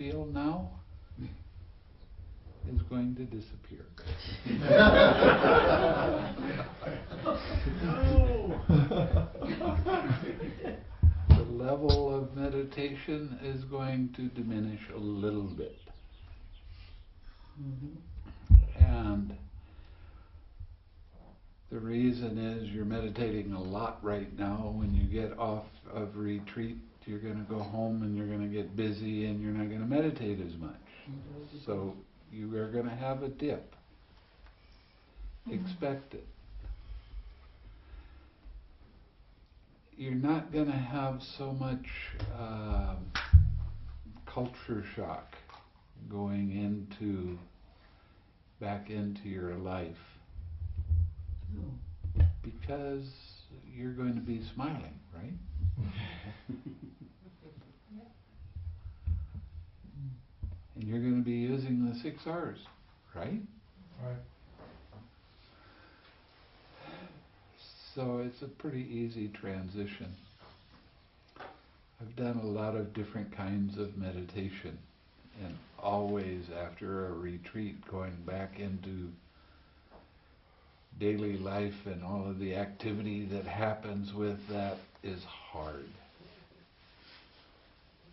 feel now is going to disappear. The level of meditation is going to diminish a little bit. And the reason is you're meditating a lot right now. When you get off of retreat, you're going to go home and you're going to get busy and you're not going to meditate as much. So you are going to have a dip. Expect it. You're not going to have so much culture shock going back into your life, because you're going to be smiling, right? And you're going to be using the 6 R's, right? Right. So it's a pretty easy transition. I've done a lot of different kinds of meditation, and always after a retreat, going back into daily life and all of the activity that happens with that is hard.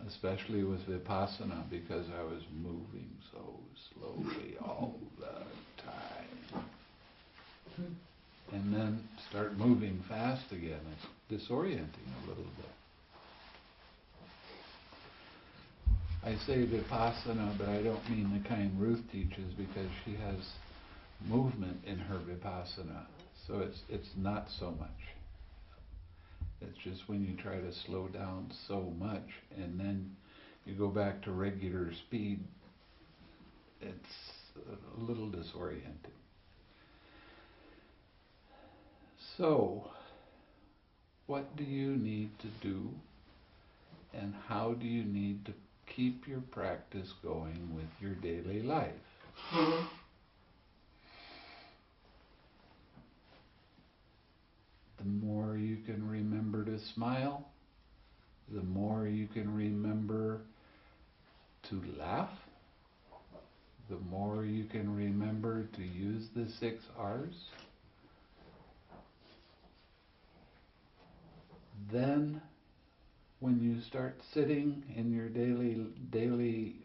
Especially with Vipassana, because I was moving so slowly all the time. And then start moving fast again. It's disorienting a little bit. I say Vipassana, but I don't mean the kind Ruth teaches, because she has movement in her Vipassana. So it's not so much. It's just when you try to slow down so much and then you go back to regular speed, it's a little disorienting. So, what do you need to do, and how do you need to keep your practice going with your daily life? The more you can remember to smile, the more you can remember to laugh, the more you can remember to use the 6 R's, then when you start sitting in your daily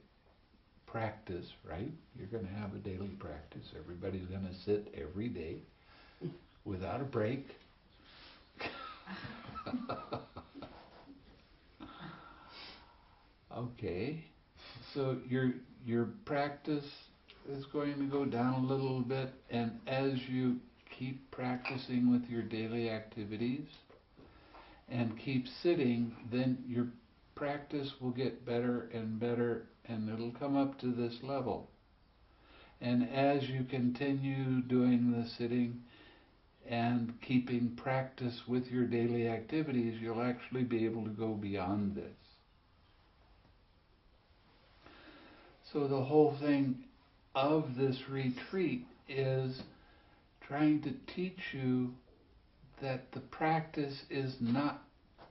practice, right? You're going to have a daily practice. Everybody's going to sit every day without a break. Okay, so your practice is going to go down a little bit, and as you keep practicing with your daily activities and keep sitting, then your practice will get better and better, and it'll come up to this level. And as you continue doing the sitting and keeping practice with your daily activities, you'll actually be able to go beyond this. So the whole thing of this retreat is trying to teach you that the practice is not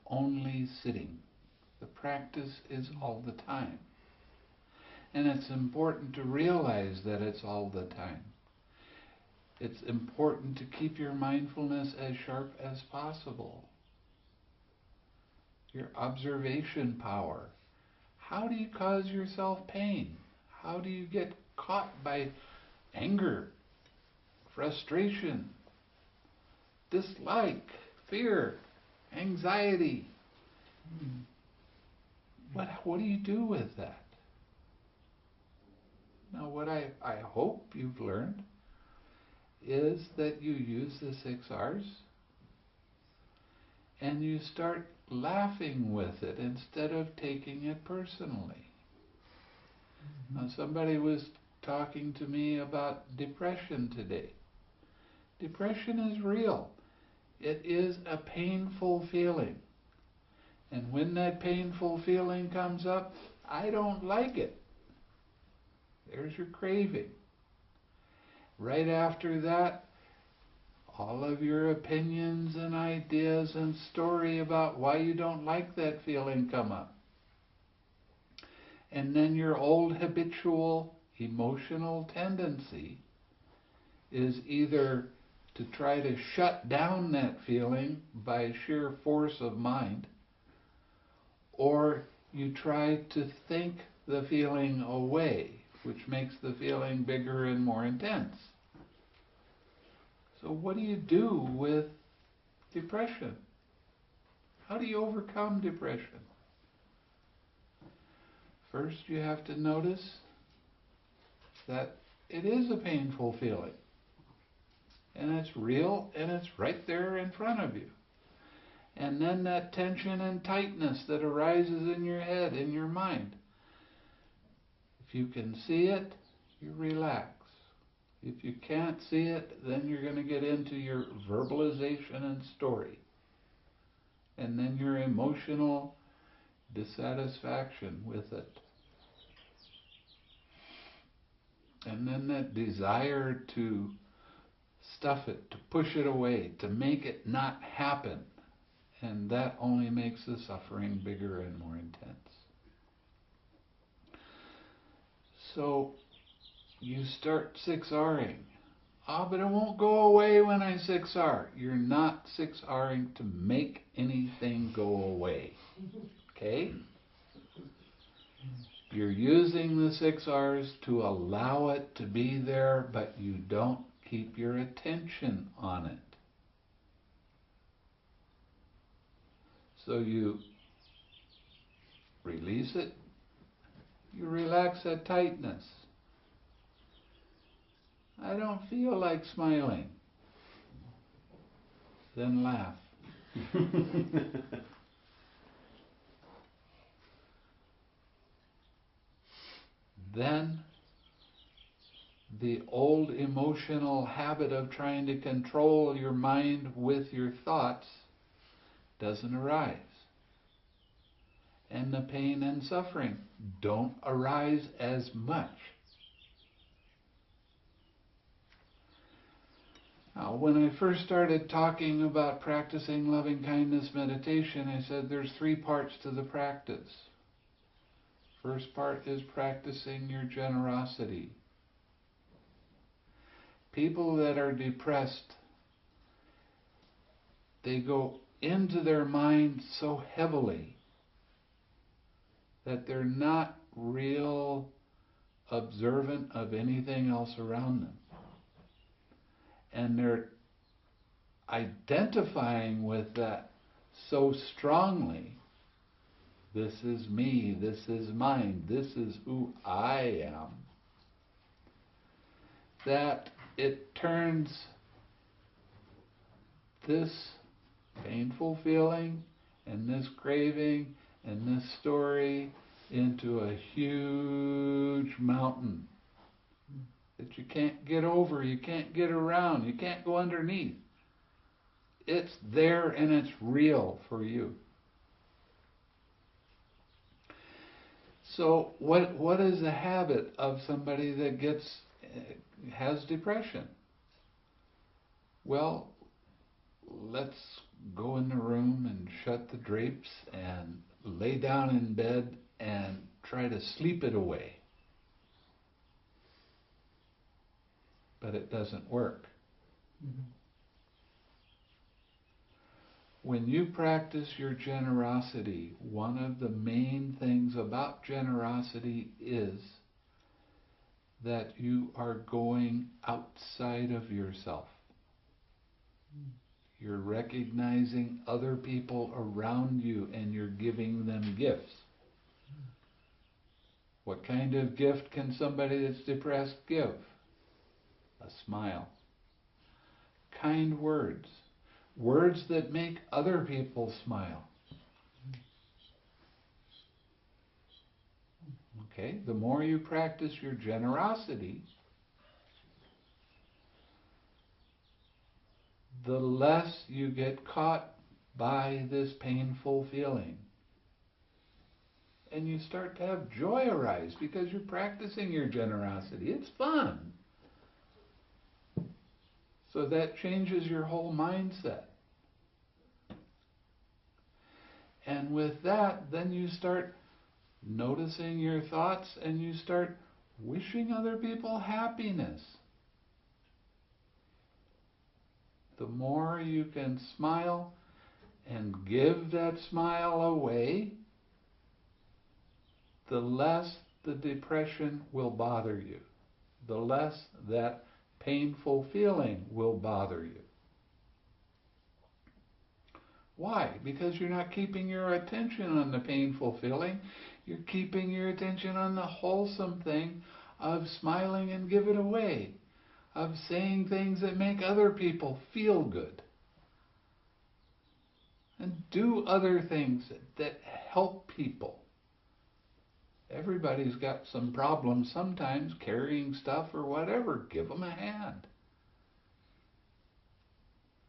only sitting. The practice is all the time. And it's important to realize that it's all the time. It's important to keep your mindfulness as sharp as possible. Your observation power. How do you cause yourself pain? How do you get caught by anger, frustration, dislike, fear, anxiety? What do you do with that? Now, what I hope you've learned is that you use the 6 R's and you start laughing with it instead of taking it personally. Now, somebody was talking to me about depression today. Depression is real. It is a painful feeling. And when that painful feeling comes up, I don't like it. There's your craving. Right after that, all of your opinions and ideas and story about why you don't like that feeling come up. And then your old habitual emotional tendency is either to try to shut down that feeling by sheer force of mind, or you try to think the feeling away, which makes the feeling bigger and more intense. So what do you do with depression? How do you overcome depression? First, you have to notice that it is a painful feeling. And it's real, and it's right there in front of you. And then that tension and tightness that arises in your head, in your mind. If you can see it, you relax. If you can't see it, then you're going to get into your verbalization and story. And then your emotional dissatisfaction with it. And then that desire to stuff it, to push it away, to make it not happen. And that only makes the suffering bigger and more intense. So you start 6Ring. But it won't go away when I 6R. You're not 6Ring to make anything go away. Okay? You're using the 6Rs to allow it to be there, but you don't keep your attention on it. So you release it, you relax that tightness. I don't feel like smiling. Then laugh. Then the old emotional habit of trying to control your mind with your thoughts doesn't arise. And the pain and suffering don't arise as much. Now, when I first started talking about practicing loving-kindness meditation, I said there's 3 parts to the practice. First part is practicing your generosity. People that are depressed, they go into their mind so heavily that they're not real observant of anything else around them. And they're identifying with that so strongly. This is me, this is mine, this is who I am, that it turns this painful feeling and this craving and this story into a huge mountain that you can't get over, you can't get around, you can't go underneath. It's there and it's real for you. So what is the habit of somebody that has depression? Well, let's go in the room and shut the drapes and lay down in bed and try to sleep it away. But it doesn't work. Mm-hmm. When you practice your generosity, one of the main things about generosity is that you are going outside of yourself. You're recognizing other people around you and you're giving them gifts. What kind of gift can somebody that's depressed give? A smile. Kind words. Words that make other people smile. Okay, the more you practice your generosity, the less you get caught by this painful feeling. And you start to have joy arise because you're practicing your generosity. It's fun. So that changes your whole mindset. And with that, then you start noticing your thoughts, and you start wishing other people happiness. The more you can smile and give that smile away, the less the depression will bother you, the less that painful feeling will bother you. Why? Because you're not keeping your attention on the painful feeling. You're keeping your attention on the wholesome thing of smiling and give it away, of saying things that make other people feel good, and do other things that help people. Everybody's got some problems sometimes, carrying stuff or whatever. Give them a hand.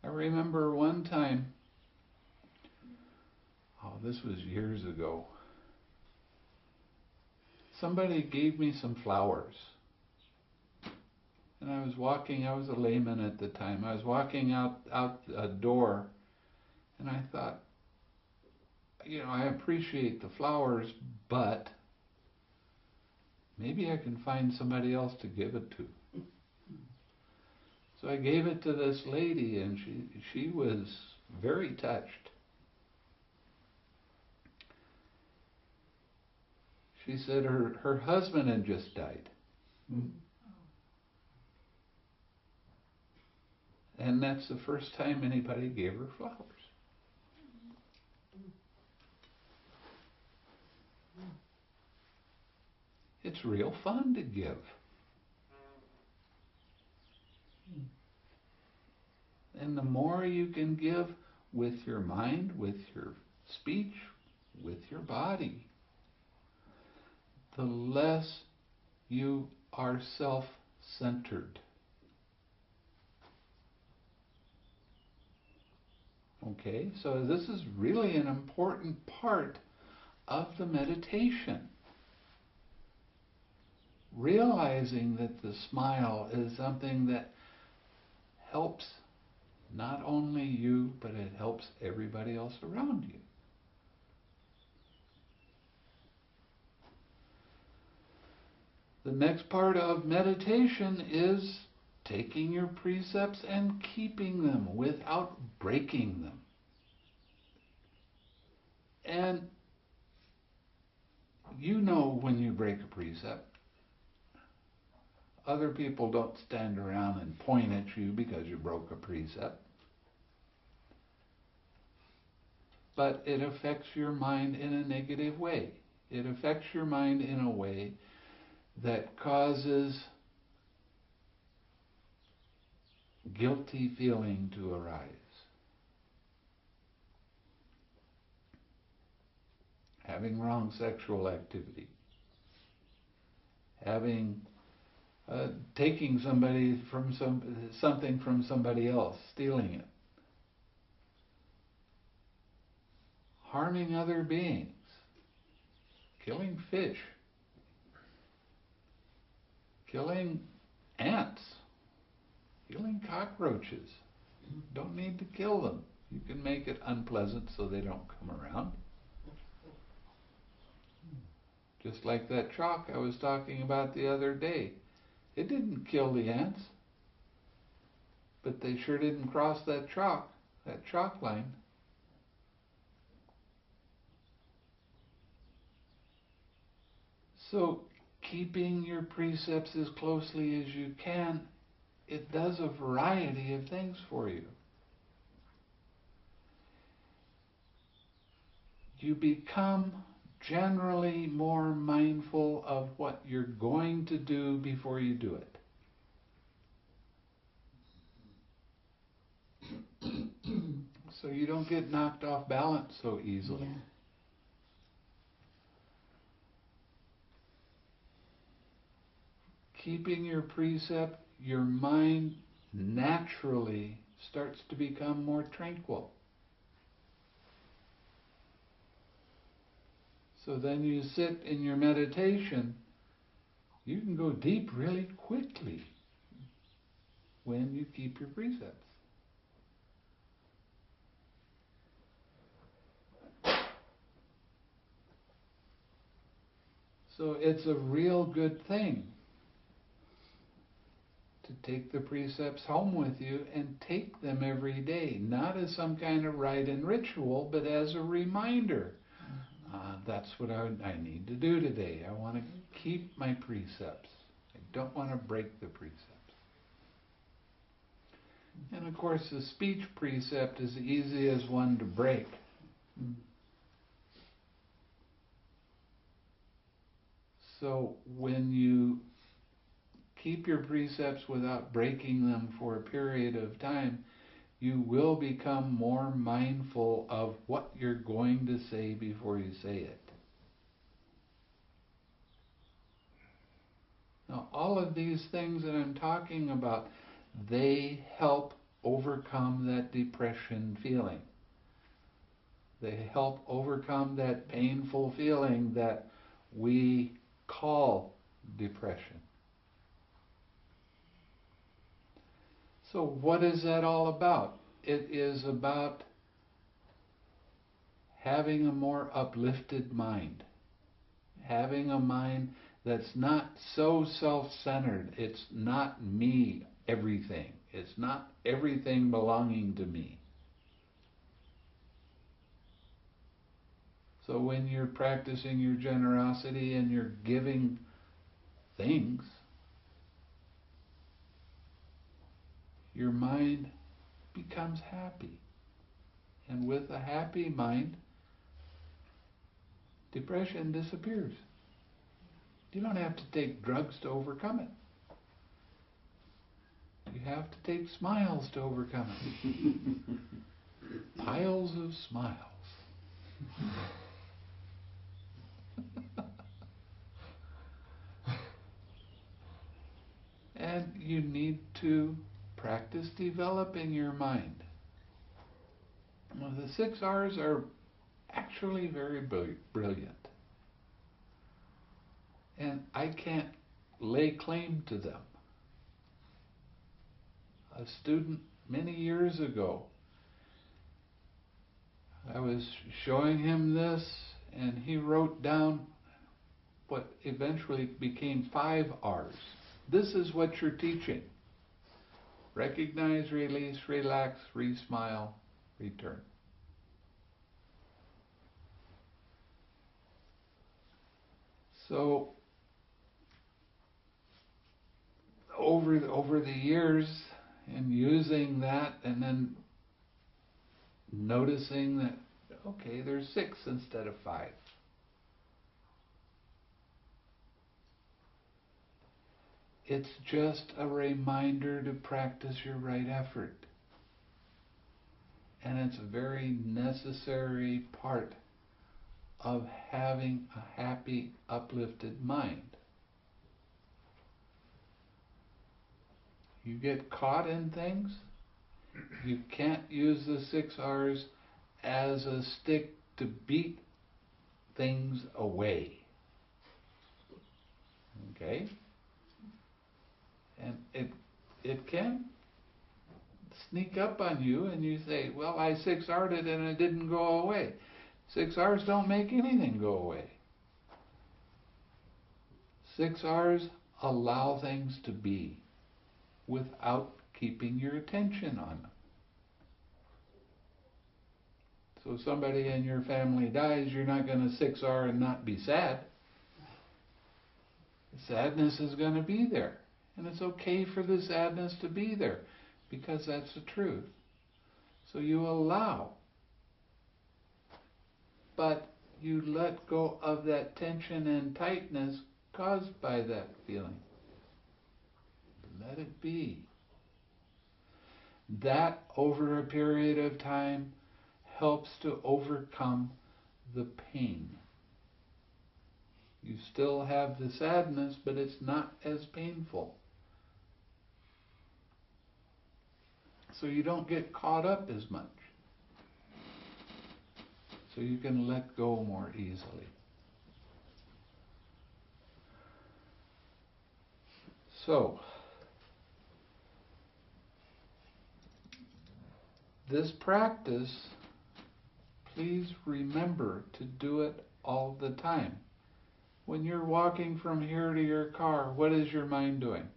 I remember one time, this was years ago, somebody gave me some flowers. And I was a layman at the time, I was walking out a door, and I thought, I appreciate the flowers, but maybe I can find somebody else to give it to. So I gave it to this lady, and she was very touched. She said her husband had just died. And that's the first time anybody gave her flowers. It's real fun to give. And the more you can give with your mind, with your speech, with your body, the less you are self-centered. Okay, so this is really an important part of the meditation. Realizing that the smile is something that helps not only you, but it helps everybody else around you. The next part of meditation is taking your precepts and keeping them without breaking them. And when you break a precept, other people don't stand around and point at you because you broke a precept. But it affects your mind in a negative way. It affects your mind in a way that causes guilty feeling to arise. Having wrong sexual activity. Taking something from somebody else, stealing it. Harming other beings. Killing fish. Killing ants. Killing cockroaches. Don't need to kill them. You can make it unpleasant so they don't come around. Just like that chalk I was talking about the other day. It didn't kill the ants, but they sure didn't cross that chalk line. So keeping your precepts as closely as you can, it does a variety of things for you. You become generally more mindful of what you're going to do before you do it. So you don't get knocked off balance so easily. Yeah. Keeping your precept, your mind naturally starts to become more tranquil. So then you sit in your meditation, you can go deep really quickly when you keep your precepts. So it's a real good thing to take the precepts home with you and take them every day, not as some kind of rite and ritual, but as a reminder. That's what I need to do today. I want to keep my precepts. I don't want to break the precepts. And of course, the speech precept is the easiest one to break. So when you keep your precepts without breaking them for a period of time, you will become more mindful of what you're going to say before you say it. Now, all of these things that I'm talking about, they help overcome that depression feeling. They help overcome that painful feeling that we call depression. So what is that all about? It is about having a more uplifted mind. Having a mind that's not so self-centered. It's not me, everything. It's not everything belonging to me. So when you're practicing your generosity and you're giving things, your mind becomes happy. And with a happy mind, depression disappears. You don't have to take drugs to overcome it. You have to take smiles to overcome it. Piles of smiles. And you need to practice developing your mind. Well, the 6 R's are actually very brilliant. And I can't lay claim to them. A student many years ago, I was showing him this, and he wrote down what eventually became 5 R's. This is what you're teaching. Recognize, release, relax, re-smile, return. So, over the years, and using that, and then noticing that, okay, there's 6 instead of 5. It's just a reminder to practice your right effort. And it's a very necessary part of having a happy, uplifted mind. You get caught in things, you can't use the 6 R's as a stick to beat things away. Okay? And it can sneak up on you, and you say, well, I 6 R'd it and it didn't go away. 6 R's don't make anything go away. 6 R's allow things to be without keeping your attention on them. So if somebody in your family dies, you're not going to 6 R and not be sad. Sadness is going to be there. And it's okay for the sadness to be there, because that's the truth. So you allow. But you let go of that tension and tightness caused by that feeling. Let it be. That, over a period of time, helps to overcome the pain. You still have the sadness, but it's not as painful. So you don't get caught up as much. So you can let go more easily. So, this practice, please remember to do it all the time. When you're walking from here to your car, what is your mind doing?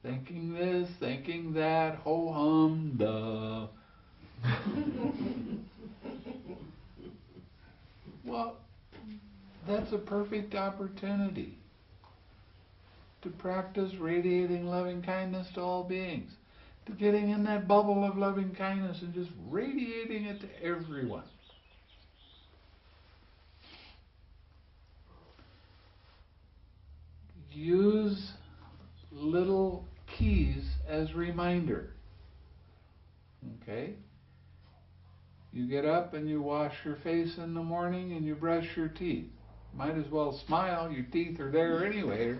Thinking this, thinking that, ho-hum, duh. Well, that's a perfect opportunity to practice radiating loving kindness to all beings, to getting in that bubble of loving kindness and just radiating it to everyone. Use little keys as reminder. Okay? You get up and you wash your face in the morning and you brush your teeth. Might as well smile, your teeth are there anyway.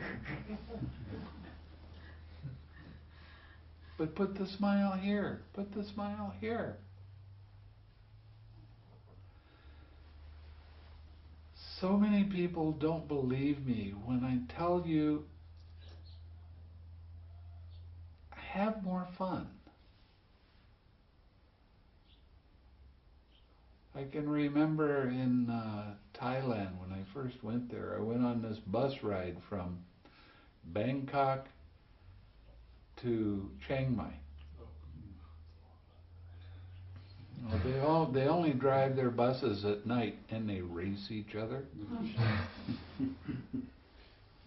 But put the smile here, put the smile here. So many people don't believe me when I tell you, have more fun. I can remember in Thailand when I first went there, I went on this bus ride from Bangkok to Chiang Mai. Well, they only drive their buses at night and they race each other.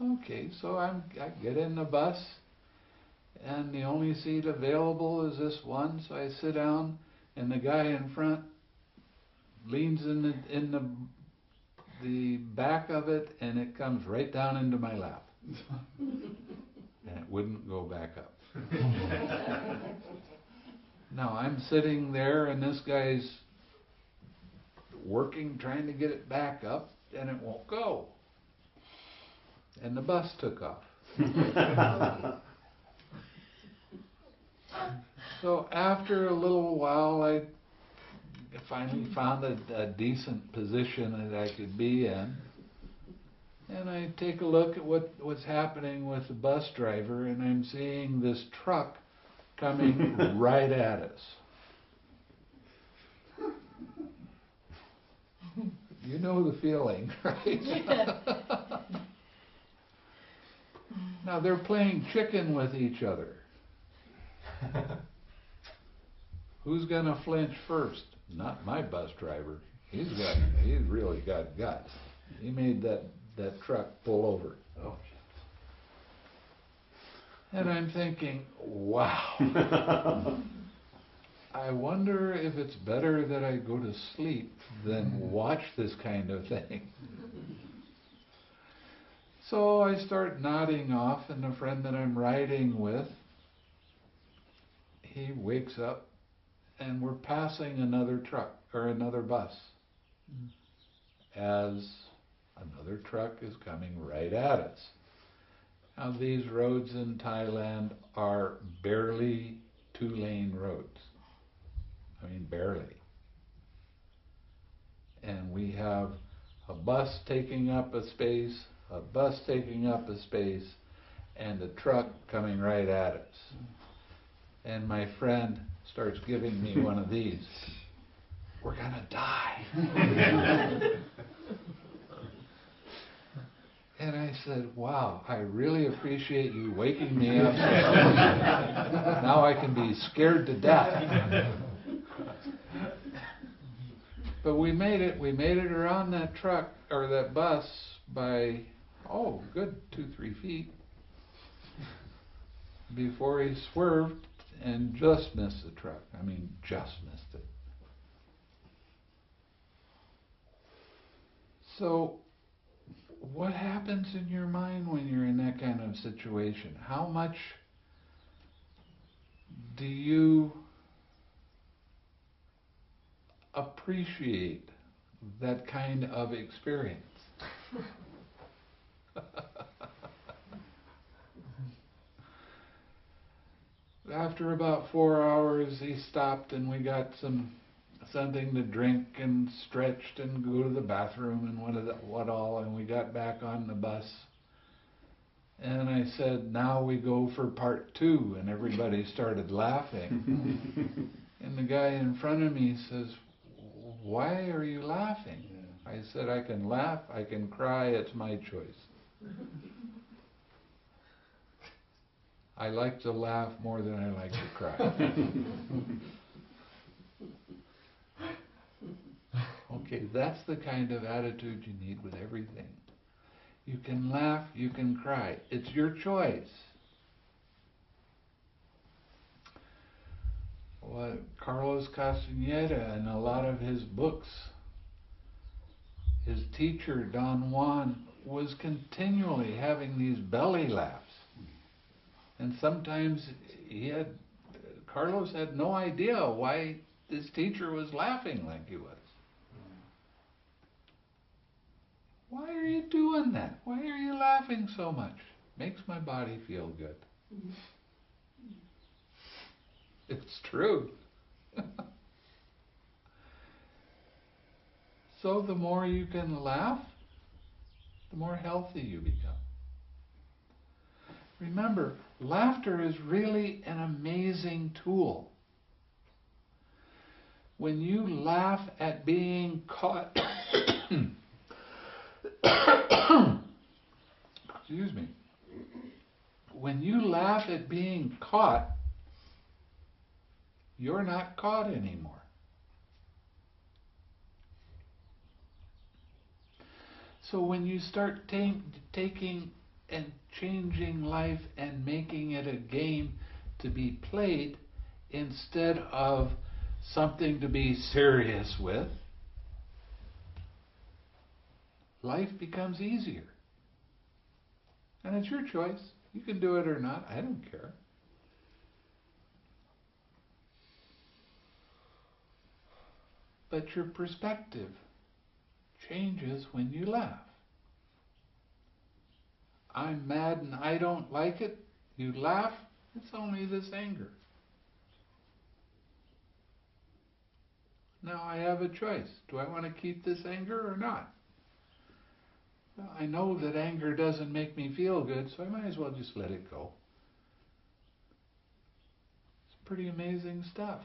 Okay, so I get in the bus and the only seat available is this one, so I sit down and the guy in front leans in the back of it and it comes right down into my lap. And it wouldn't go back up. Now I'm sitting there and this guy's working, trying to get it back up, and it won't go. And the bus took off. So after a little while, I finally found a decent position that I could be in. And I take a look at what's happening with the bus driver, and I'm seeing this truck coming right at us. You know the feeling, right? Now they're playing chicken with each other. Who's gonna flinch first? Not my bus driver. He's really got guts. He made that truck pull over. Oh. And I'm thinking, wow. I wonder if it's better that I go to sleep than watch this kind of thing. So I start nodding off, and a friend that I'm riding with, he wakes up, and we're passing another truck, or another bus, as another truck is coming right at us. Now these roads in Thailand are barely 2-lane roads. I mean, barely. And we have a bus taking up a space, a bus taking up a space, and a truck coming right at us. And my friend starts giving me one of these. We're gonna die. And I said, wow, I really appreciate you waking me up. Now I can be scared to death. But we made it around that truck, or that bus, by, good 2-3 feet, before he swerved and just missed the truck. I mean, just missed it. So, what happens in your mind when you're in that kind of situation? How much do you appreciate that kind of experience? After about 4 hours, he stopped and we got something to drink and stretched and go to the bathroom and what all, and we got back on the bus. And I said, now we go for part 2, and everybody started laughing. And the guy in front of me says, "Why are you laughing?" I said, "I can laugh, I can cry, it's my choice." I like to laugh more than I like to cry. Okay, that's the kind of attitude you need with everything. You can laugh, you can cry. It's your choice. Well, Carlos Castaneda, in a lot of his books, his teacher, Don Juan, was continually having these belly laughs. And sometimes Carlos had no idea why this teacher was laughing like he was. Why are you doing that? Why are you laughing so much? Makes my body feel good. It's true. So the more you can laugh, the more healthy you become. Remember, laughter is really an amazing tool. When you laugh at being caught, excuse me, when you laugh at being caught, you're not caught anymore. So when you start taking and changing life and making it a game to be played instead of something to be serious with, life becomes easier. And it's your choice. You can do it or not. I don't care. But your perspective changes when you laugh. I'm mad and I don't like it. You laugh, it's only this anger. Now I have a choice. Do I want to keep this anger or not? Well, I know that anger doesn't make me feel good, so I might as well just let it go. It's pretty amazing stuff.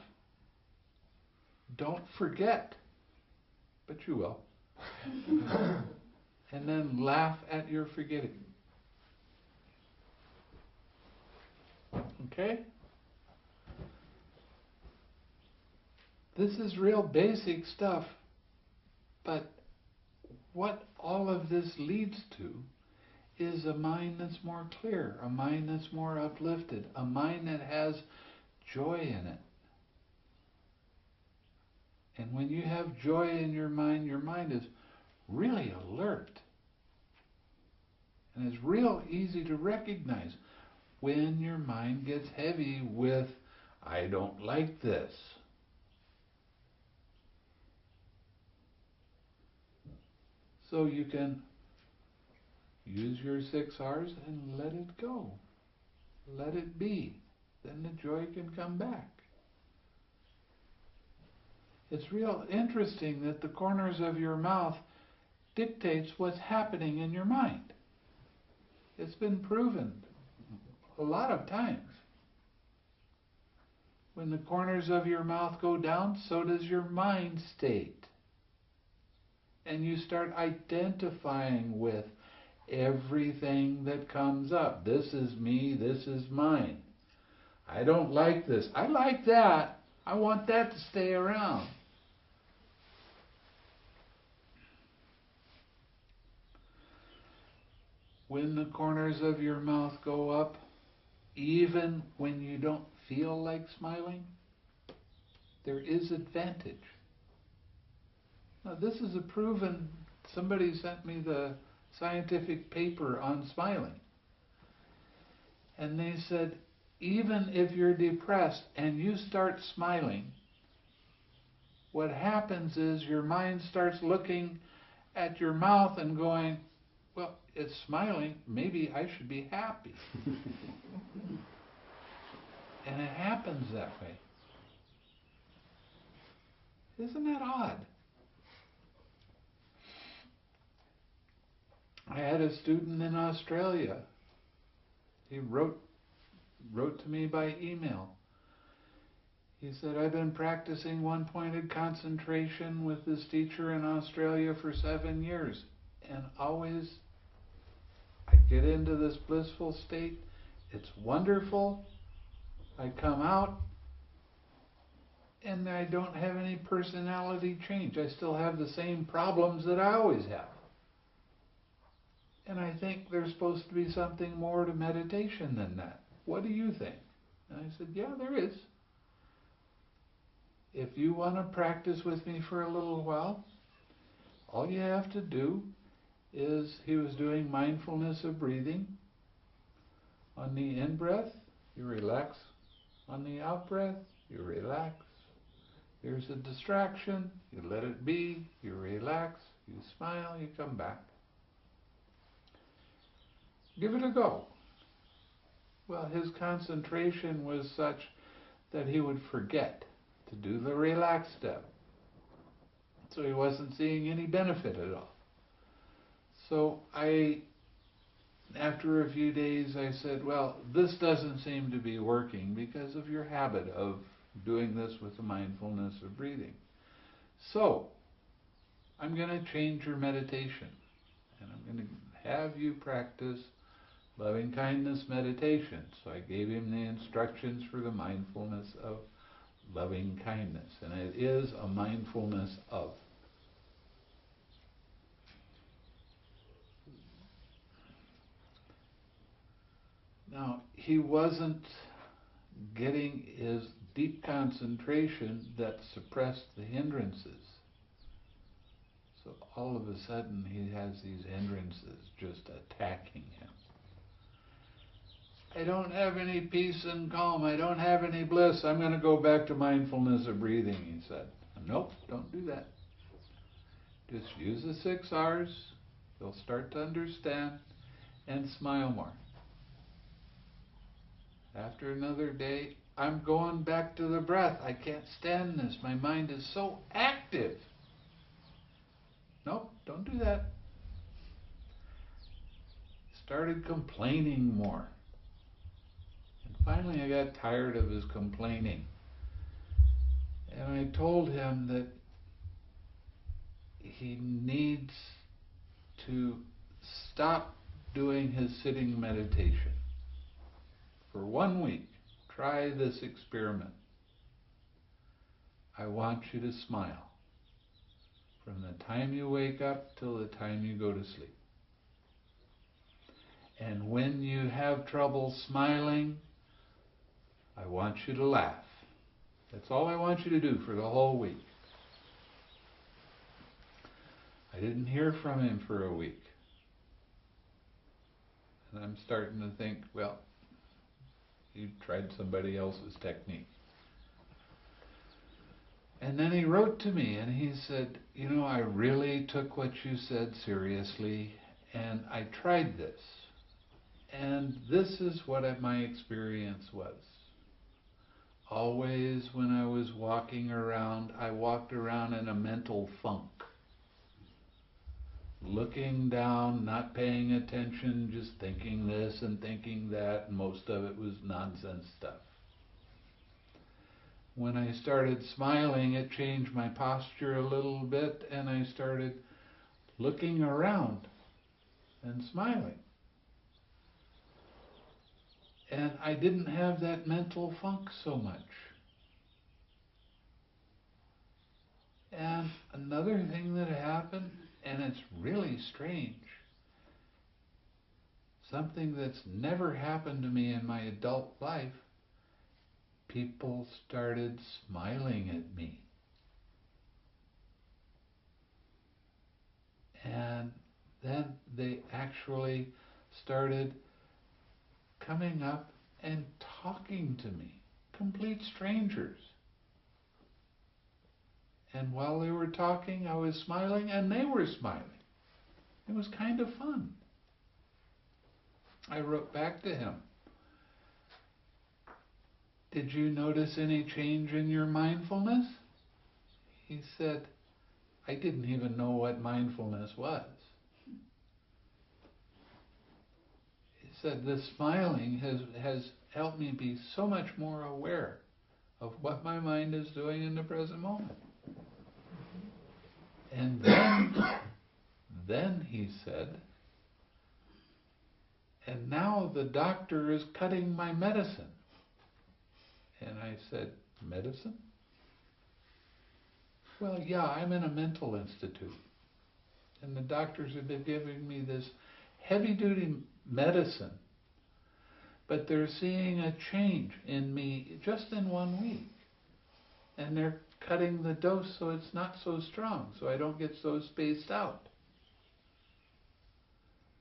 Don't forget, but you will. And then laugh at your forgetting. Okay? This is real basic stuff, but what all of this leads to is a mind that's more clear, a mind that's more uplifted, a mind that has joy in it. And when you have joy in your mind is really alert. And it's real easy to recognize when your mind gets heavy with, I don't like this. So you can use your 6 R's and let it go. Let it be. Then the joy can come back. It's real interesting that the corners of your mouth dictates what's happening in your mind. It's been proven a lot of times. When the corners of your mouth go down, so does your mind state. And you start identifying with everything that comes up. This is me, this is mine. I don't like this. I like that. I want that to stay around. When the corners of your mouth go up, even when you don't feel like smiling, there is advantage. Now this is a proven, somebody sent me the scientific paper on smiling. And they said, even if you're depressed and you start smiling, what happens is your mind starts looking at your mouth and going, well, it's smiling, maybe I should be happy. And it happens that way. Isn't that odd? I had a student in Australia. He wrote to me by email. He said, I've been practicing one-pointed concentration with this teacher in Australia for 7 years, and always I get into this blissful state. It's wonderful. I come out, and I don't have any personality change. I still have the same problems that I always have. And I think there's supposed to be something more to meditation than that. What do you think? And I said, yeah, there is. If you want to practice with me for a little while, all you have to do is, he was doing mindfulness of breathing. On the in-breath, you relax. On the out-breath, you relax. There's a distraction, you let it be, you relax, you smile, you come back. Give it a go. Well, his concentration was such that he would forget to do the relax step. So he wasn't seeing any benefit at all. So after a few days, I said, well, this doesn't seem to be working because of your habit of doing this with the mindfulness of breathing. So I'm going to change your meditation, and I'm going to have you practice loving kindness meditation. So I gave him the instructions for the mindfulness of loving kindness, and it is a mindfulness of. Now, he wasn't getting his deep concentration that suppressed the hindrances. So all of a sudden he has these hindrances just attacking him. I don't have any peace and calm. I don't have any bliss. I'm going to go back to mindfulness of breathing, he said. Nope, don't do that. Just use the 6 R's. You'll start to understand, and smile more. After another day, I'm going back to the breath. I can't stand this. My mind is so active. Nope, don't do that. Started complaining more. And finally I got tired of his complaining. And I told him that he needs to stop doing his sitting meditation. For 1 week, try this experiment. I want you to smile from the time you wake up till the time you go to sleep. And when you have trouble smiling, I want you to laugh. That's all I want you to do for the whole week. I didn't hear from him for a week. And I'm starting to think, well, you tried somebody else's technique. And then he wrote to me and he said, you know, I really took what you said seriously, and I tried this. And this is what my experience was. Always when I was walking around, I walked around in a mental funk. Looking down, not paying attention, just thinking this and thinking that, and most of it was nonsense stuff. When I started smiling, it changed my posture a little bit, and I started looking around and smiling. And I didn't have that mental funk so much. And another thing that happened, and it's really strange, something that's never happened to me in my adult life, people started smiling at me. And then they actually started coming up and talking to me, complete strangers. And while they were talking, I was smiling and they were smiling. It was kind of fun. I wrote back to him, did you notice any change in your mindfulness? He said, I didn't even know what mindfulness was. He said, the smiling has helped me be so much more aware of what my mind is doing in the present moment. And then he said, and now the doctor is cutting my medicine. And I said, medicine? Well, yeah, I'm in a mental institute. And the doctors have been giving me this heavy-duty medicine. But they're seeing a change in me just in 1 week. And they're cutting the dose so it's not so strong, so I don't get so spaced out.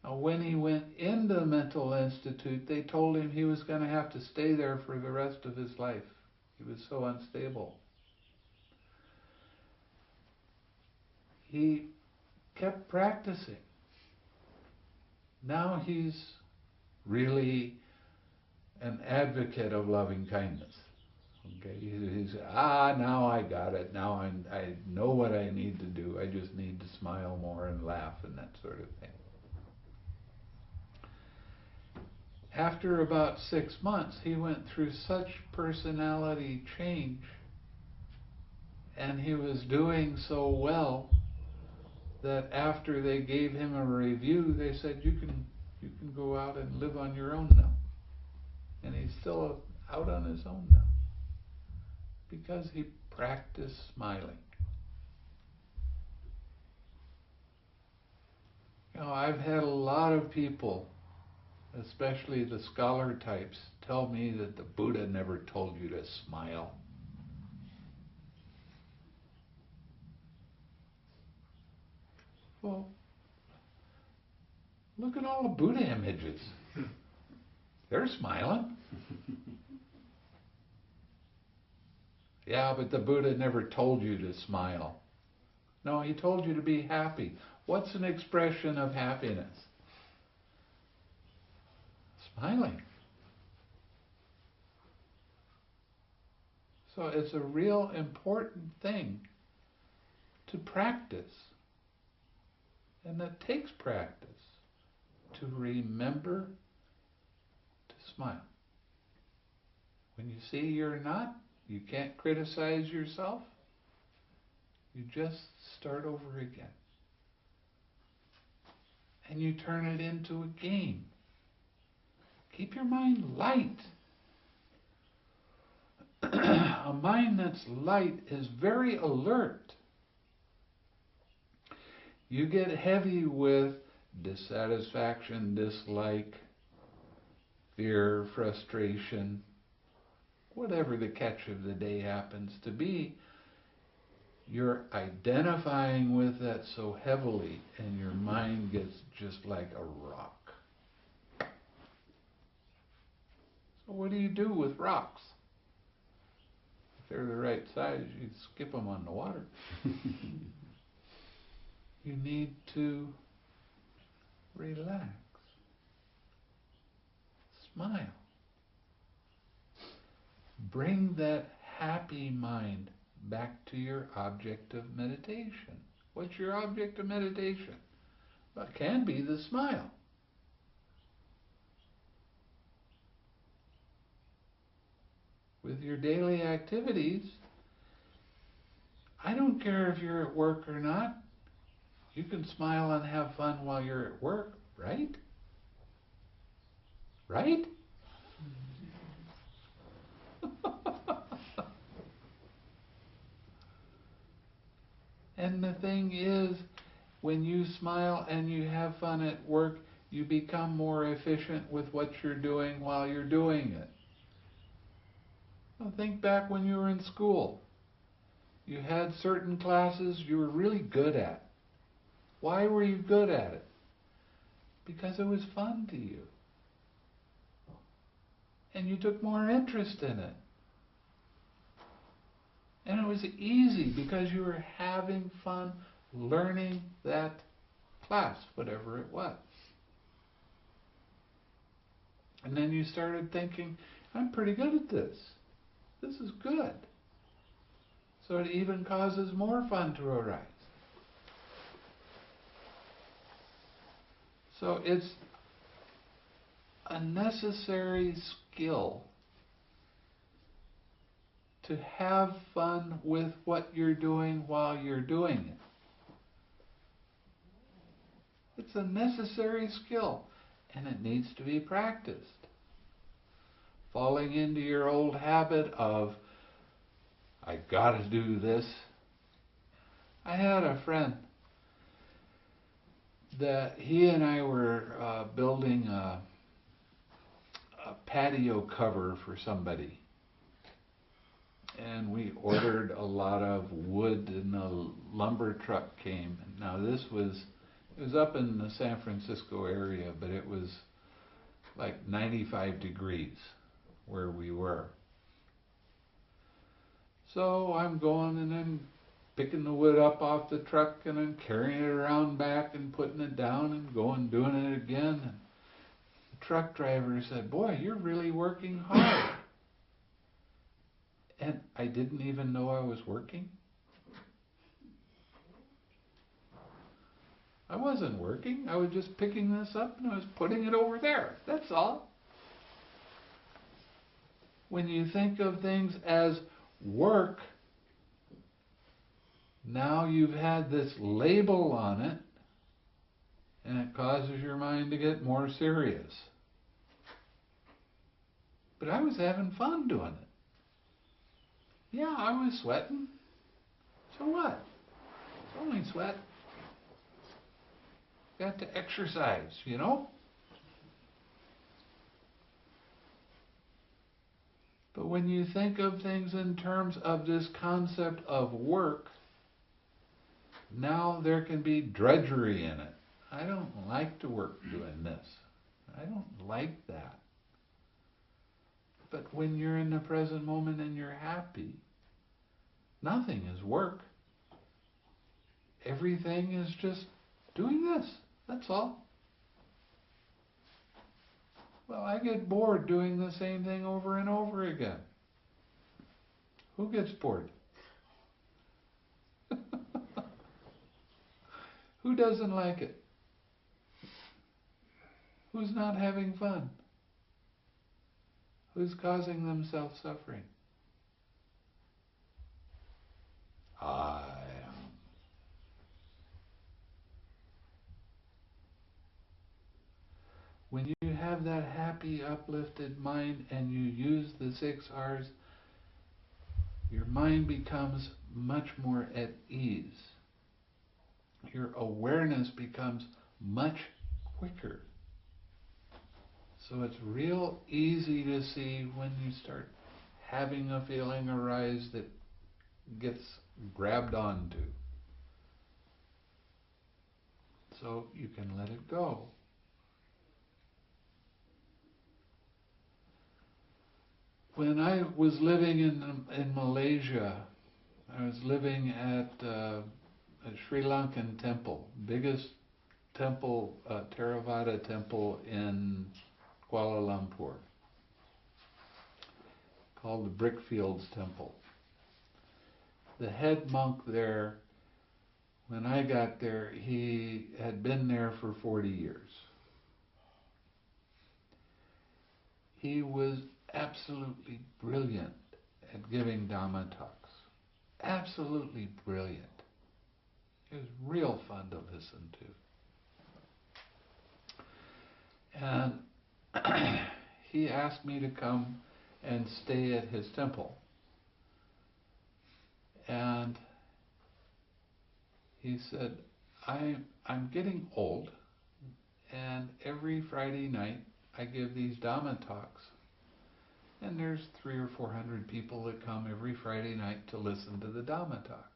Now, when he went into the mental institute, they told him he was going to have to stay there for the rest of his life. He was so unstable. He kept practicing. Now he's really an advocate of loving kindness. Okay, he's now I got it. Now I know what I need to do. I just need to smile more and laugh and that sort of thing. After about 6 months, he went through such personality change, and he was doing so well that after they gave him a review, they said, you can go out and live on your own now. And he's still out on his own now because he practiced smiling. You know, I've had a lot of people, especially the scholar types, tell me that the Buddha never told you to smile. Well, look at all the Buddha images. They're smiling. Yeah, but the Buddha never told you to smile. No, he told you to be happy. What's an expression of happiness? Smiling. So it's a real important thing to practice. And that takes practice to remember to smile. When you see you're not, you can't criticize yourself, you just start over again. And you turn it into a game. Keep your mind light. A mind that's light is very alert. You get heavy with dissatisfaction, dislike, fear, frustration, whatever the catch of the day happens to be. You're identifying with that so heavily, and your mind gets just like a rock. So what do you do with rocks? If they're the right size, you skip them on the water. You need to relax. Smile. Bring that happy mind back to your object of meditation. What's your object of meditation? Well, it can be the smile. With your daily activities, I don't care if you're at work or not. You can smile and have fun while you're at work, right? Right? And the thing is, when you smile and you have fun at work, you become more efficient with what you're doing while you're doing it. Well, think back when you were in school. You had certain classes you were really good at. Why were you good at it? Because it was fun to you. And you took more interest in it. And it was easy because you were having fun learning that class, whatever it was. And then you started thinking, I'm pretty good at this. This is good. So it even causes more fun to arise. So it's a necessary skill to have fun with what you're doing while you're doing it. It's a necessary skill, and it needs to be practiced. Falling into your old habit of, I gotta do this. I had a friend that he and I were building a patio cover for somebody. And we ordered a lot of wood, and the lumber truck came. Now it was up in the San Francisco area, but it was like 95 degrees where we were. So I'm going and I'm picking the wood up off the truck, and I'm carrying it around back and putting it down and going, doing it again. And the truck driver said, "Boy, you're really working hard." And I didn't even know I was working. I wasn't working. I was just picking this up and I was putting it over there. That's all. When you think of things as work, now you've had this label on it, and it causes your mind to get more serious. But I was having fun doing it. Yeah, I was sweating. So what? It's only sweat. Got to exercise, you know? But when you think of things in terms of this concept of work, now there can be drudgery in it. I don't like to work doing this. I don't like that. But when you're in the present moment and you're happy, nothing is work. Everything is just doing this. That's all. Well, I get bored doing the same thing over and over again. Who gets bored? Who doesn't like it? Who's not having fun? Who's causing themselves suffering? I am. When you have that happy, uplifted mind and you use the 6 R's, your mind becomes much more at ease. Your awareness becomes much quicker. So it's real easy to see when you start having a feeling arise that gets grabbed onto. So you can let it go. When I was living in Malaysia, I was living at a Sri Lankan temple, biggest temple, Theravada temple in Kuala Lumpur, called the Brickfields Temple. The head monk there, when I got there, he had been there for 40 years. He was absolutely brilliant at giving Dhamma talks. Absolutely brilliant. It was real fun to listen to. And he asked me to come and stay at his temple. And he said, I'm getting old, and every Friday night I give these Dhamma talks. And there's 300 or 400 people that come every Friday night to listen to the Dhamma talk.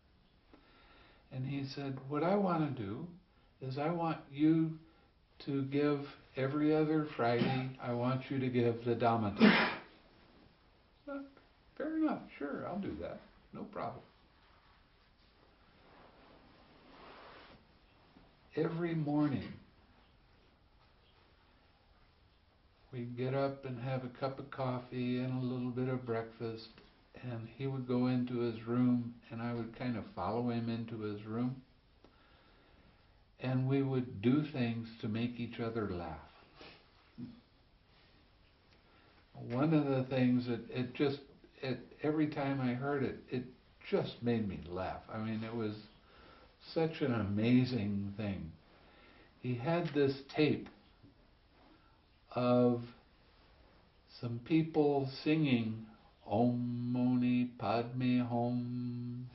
And he said, what I want to do is I want you to give every other Friday, I want you to give the Dhamma talk. Well, fair enough, sure, I'll do that. No problem. Every morning, we'd get up and have a cup of coffee and a little bit of breakfast, and he would go into his room, and I would kind of follow him into his room, and we would do things to make each other laugh. One of the things that every time I heard it, it just made me laugh. I mean, it was such an amazing thing. He had this tape of some people singing Om Mani Padme Hum.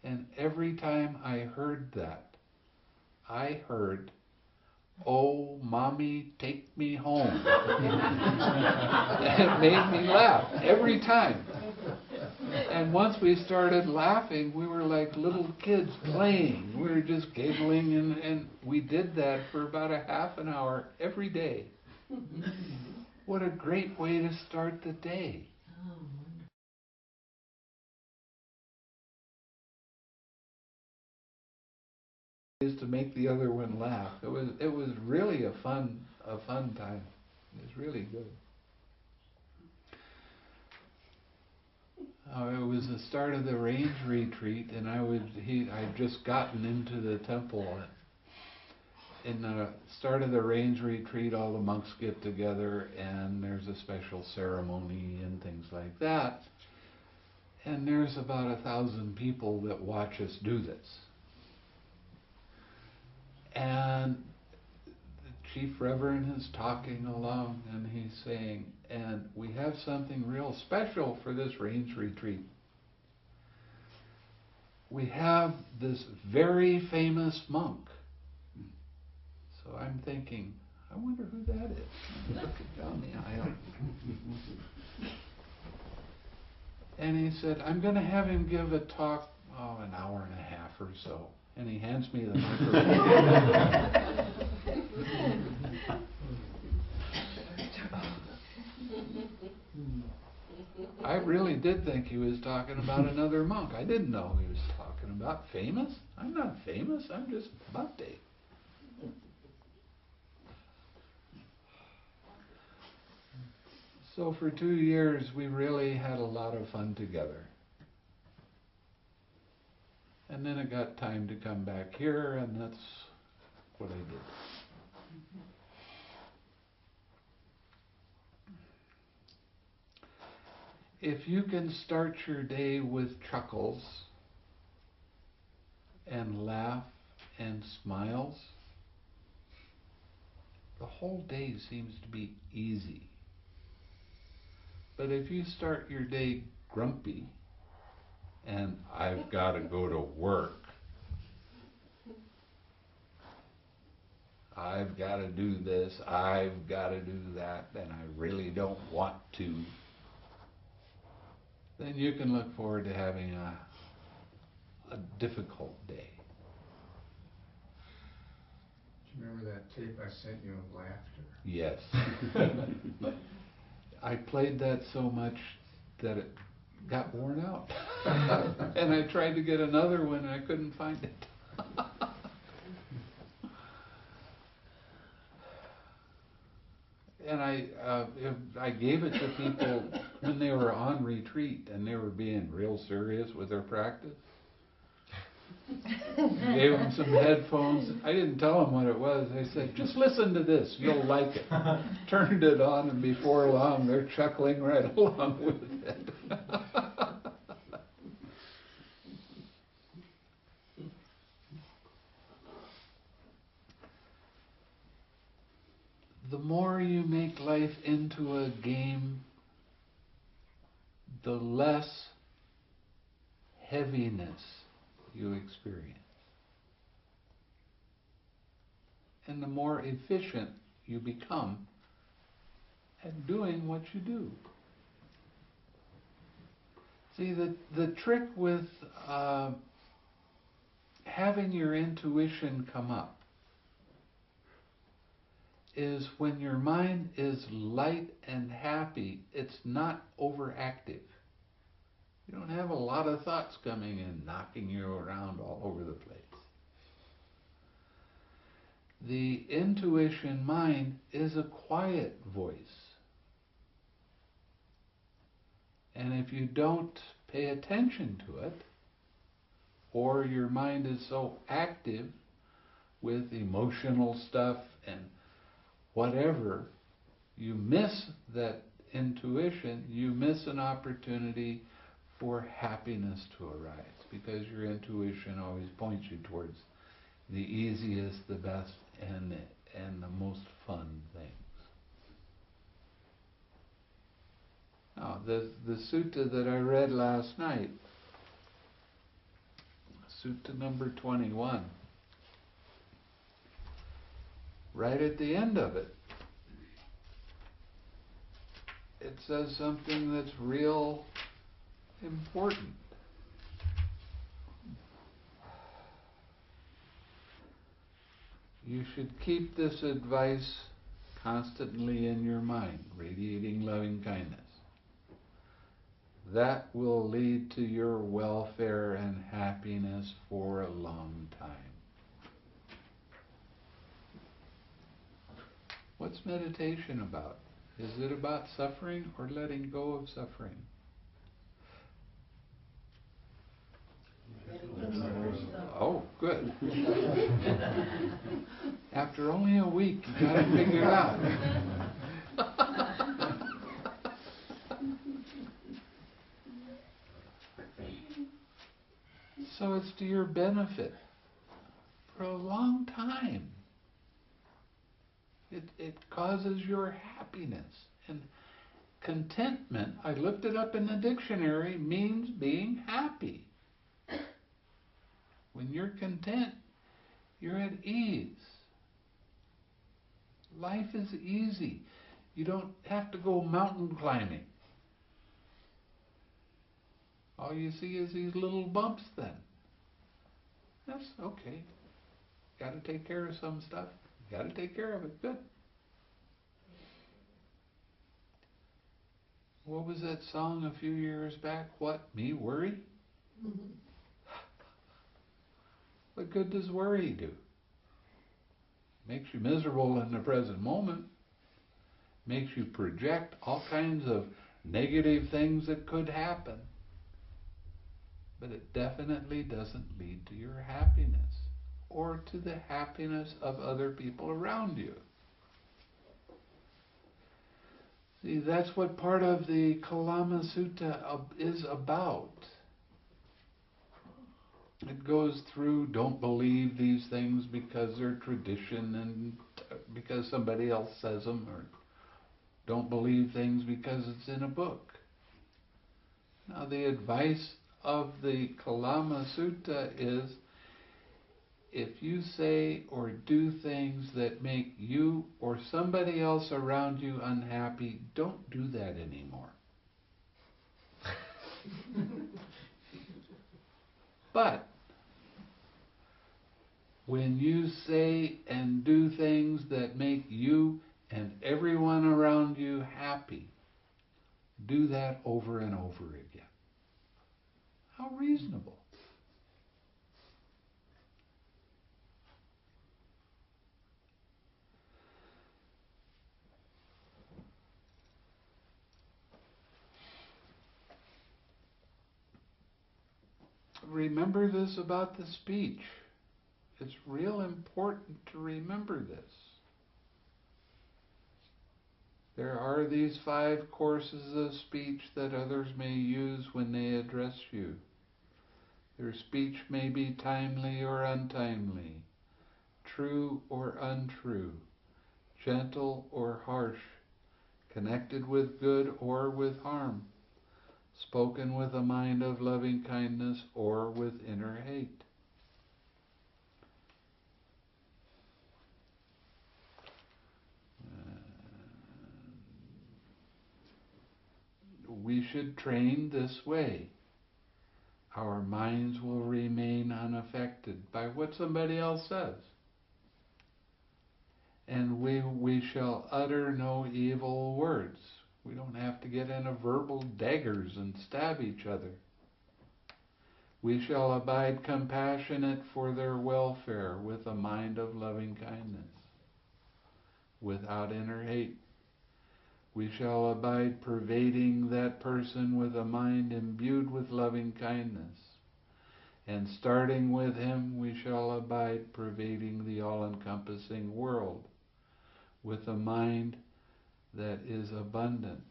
And every time I heard that, I heard, "Oh, Mommy, take me home." It made me laugh every time. And once we started laughing, we were like little kids playing. We were just giggling, and we did that for about a half an hour every day. What a great way to start the day. Is to make the other one laugh. It was really a fun time. It was really good. It was the start of the range retreat, and I'd just gotten into the temple. In the start of the range retreat, all the monks get together, and there's a special ceremony and things like that. And there's about 1,000 people that watch us do this. And the Chief Reverend is talking along, and he's saying, and we have something real special for this range retreat. We have this very famous monk. So I'm thinking, I wonder who that is. Looking down the aisle. And he said, I'm going to have him give a talk, an hour and a half or so. And he hands me the microphone. I really did think he was talking about another monk. I didn't know he was talking about famous. I'm not famous, I'm just Bhante. So for 2 years, we really had a lot of fun together. And then it got time to come back here, and that's what I did. If you can start your day with chuckles and laugh and smiles, the whole day seems to be easy. But if you start your day grumpy, and I've got to go to work, I've got to do this, I've got to do that, and I really don't want to, then you can look forward to having a difficult day. Do you remember that tape I sent you of laughter? Yes. I played that so much that it got worn out. And I tried to get another one and I couldn't find it. And I gave it to people when they were on retreat and they were being real serious with their practice. Gave them some headphones. I didn't tell them what it was. I said, just listen to this, you'll like it. Turned it on, and before long they're chuckling right along with it. The more you make life into a game, the less heaviness you experience. And the more efficient you become at doing what you do. See, the trick with having your intuition come up is when your mind is light and happy, it's not overactive. You don't have a lot of thoughts coming in, knocking you around all over the place. The intuition mind is a quiet voice. And if you don't pay attention to it, or your mind is so active with emotional stuff and whatever, you miss that intuition, you miss an opportunity for happiness to arise, because your intuition always points you towards the easiest, the best, and the most fun things. Now, the sutta that I read last night, sutta number 21, right at the end of it, it says something that's real important. You should keep this advice constantly in your mind, radiating loving kindness. That will lead to your welfare and happiness for a long time. What's meditation about? Is it about suffering or letting go of suffering? Oh, good. After only a week, you got it figured out. So it's to your benefit for a long time. It causes your happiness. And contentment, I looked it up in the dictionary, means being happy. When you're content, you're at ease. Life is easy. You don't have to go mountain climbing. All you see is these little bumps then. That's okay. Got to take care of some stuff. Got to take care of it. Good. What was that song a few years back? What? Me worry? Mm-hmm. What good does worry do? Makes you miserable in the present moment. Makes you project all kinds of negative things that could happen. But it definitely doesn't lead to your happiness or to the happiness of other people around you. See, that's what part of the Kalama Sutta is about. It goes through, don't believe these things because they're tradition and because somebody else says them, or don't believe things because it's in a book. Now, the advice of the Kalama Sutta is, if you say or do things that make you or somebody else around you unhappy, don't do that anymore. But when you say and do things that make you and everyone around you happy, do that over and over again. How reasonable. Remember this about the speech. It's real important to remember this. There are these 5 courses of speech that others may use when they address you. Their speech may be timely or untimely, true or untrue, gentle or harsh, connected with good or with harm, spoken with a mind of loving kindness or with inner hate. We should train this way. Our minds will remain unaffected by what somebody else says. And we shall utter no evil words. We don't have to get into verbal daggers and stab each other. We shall abide compassionate for their welfare with a mind of loving kindness, without inner hate. We shall abide pervading that person with a mind imbued with loving kindness. And starting with him, we shall abide pervading the all-encompassing world with a mind that is abundant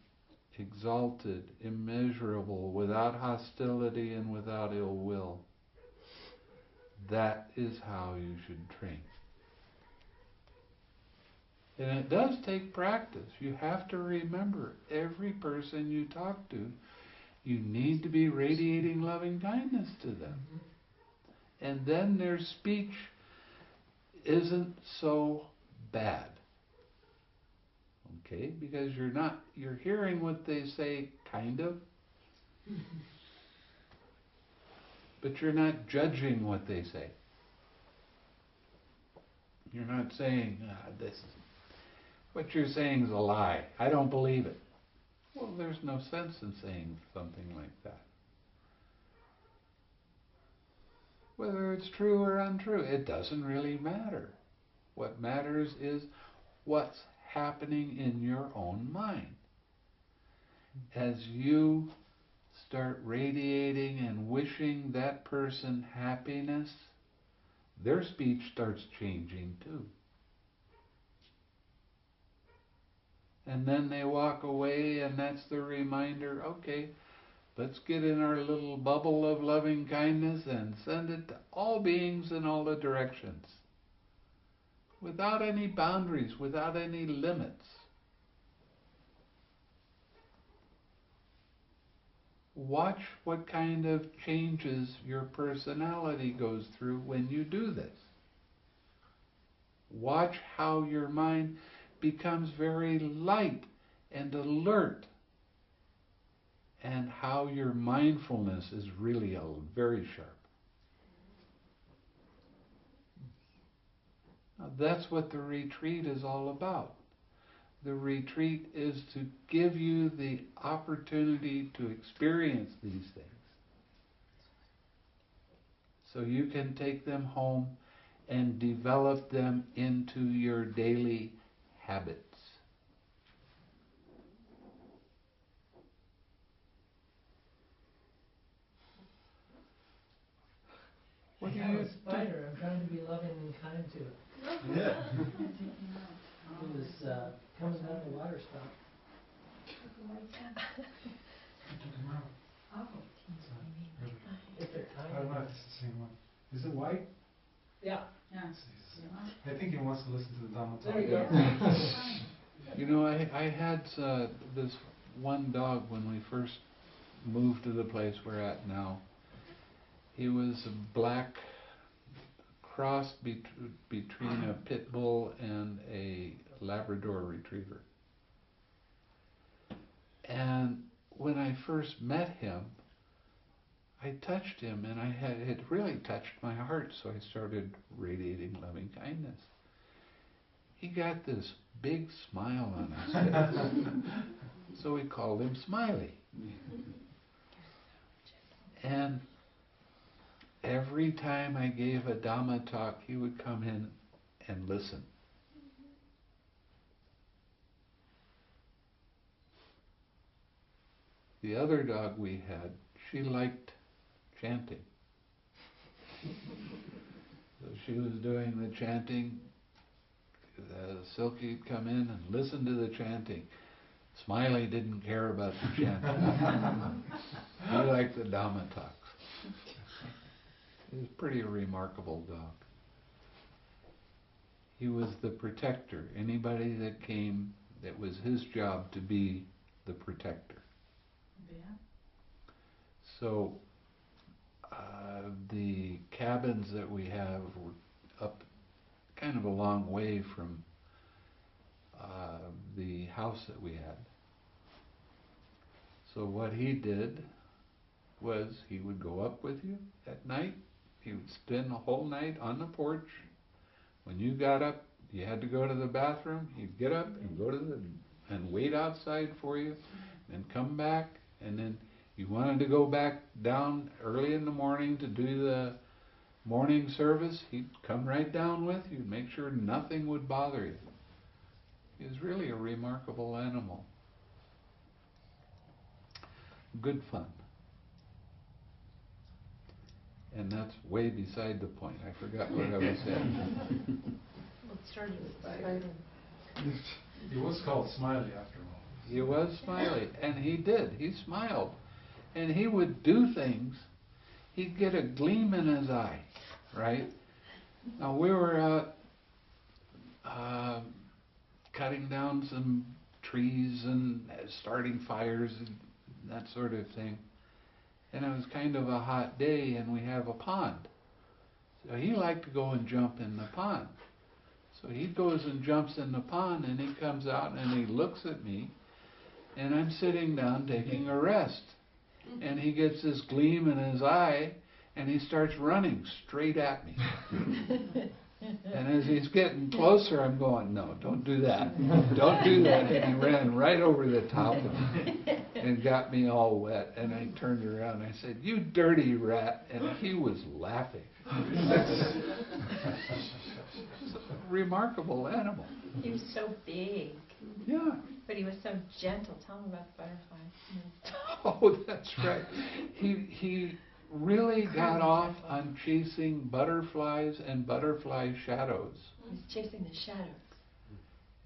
exalted, immeasurable, without hostility and without ill will. That is how you should train. And it does take practice. You have to remember, every person you talk to, you need to be radiating loving kindness to them. And then their speech isn't so bad. Okay? Because you're hearing what they say, kind of. But you're not judging what they say. You're not saying, what you're saying is a lie. I don't believe it. Well, there's no sense in saying something like that. Whether it's true or untrue, it doesn't really matter. What matters is what's happening in your own mind. As you start radiating and wishing that person happiness, their speech starts changing too. And then they walk away, and that's the reminder, okay, let's get in our little bubble of loving kindness and send it to all beings in all the directions. Without any boundaries, without any limits. Watch what kind of changes your personality goes through when you do this. Watch how your mind becomes very light and alert, and how your mindfulness is really very sharp. Now that's what the retreat is all about. The retreat is to give you the opportunity to experience these things, so you can take them home and develop them into your daily habits. What do I have you a spider. I'm trying to be loving and kind to it. Yeah. It was coming down the water spout. If they're I tiny. don't know if it's the same one. Is it white? Yeah. I think he wants to listen to the Dhamma talk. There you go. You know, I had this one dog when we first moved to the place we're at now. He was a black cross between a pit bull and a Labrador retriever. And when I first met him, I touched him, and it really touched my heart, so I started radiating loving kindness. He got this big smile on his face, so we called him Smiley. And every time I gave a Dhamma talk, he would come in and listen. The other dog we had, she liked chanting. So she was doing the chanting. Silky'd come in and listen to the chanting. Smiley didn't care about the chanting. He liked the Dhamma talks. He was a pretty remarkable dog. He was the protector. Anybody that came, it was his job to be the protector. Yeah. So the cabins that we have were up kind of a long way from the house that we had. So what he did was he would go up with you at night. He would spend the whole night on the porch. When you got up, you had to go to the bathroom. He'd get up and go to and wait outside for you, and come back. And then you wanted to go back down early in the morning to do the morning service. He'd come right down with you, make sure nothing would bother you. He was really a remarkable animal. Good fun. And that's way beside the point. I forgot what I was saying. It started with spider. He was called Smiley after all. He was smiley, and he did. He smiled. And he would do things. He'd get a gleam in his eye, right? Now, we were out cutting down some trees and starting fires and that sort of thing. And it was kind of a hot day, and we have a pond. So he liked to go and jump in the pond. So he goes and jumps in the pond, and he comes out and he looks at me, and I'm sitting down taking a rest. And he gets this gleam in his eye, and he starts running straight at me. And as he's getting closer, I'm going, no, don't do that. Don't do that. And he ran right over the top of me and got me all wet. And I turned around and I said, you dirty rat. And he was laughing. It's a remarkable animal. He was so big. Yeah. But he was so gentle. Tell him about the butterfly. Oh, that's right. He really got off on chasing butterflies and butterfly shadows. He was chasing the shadows.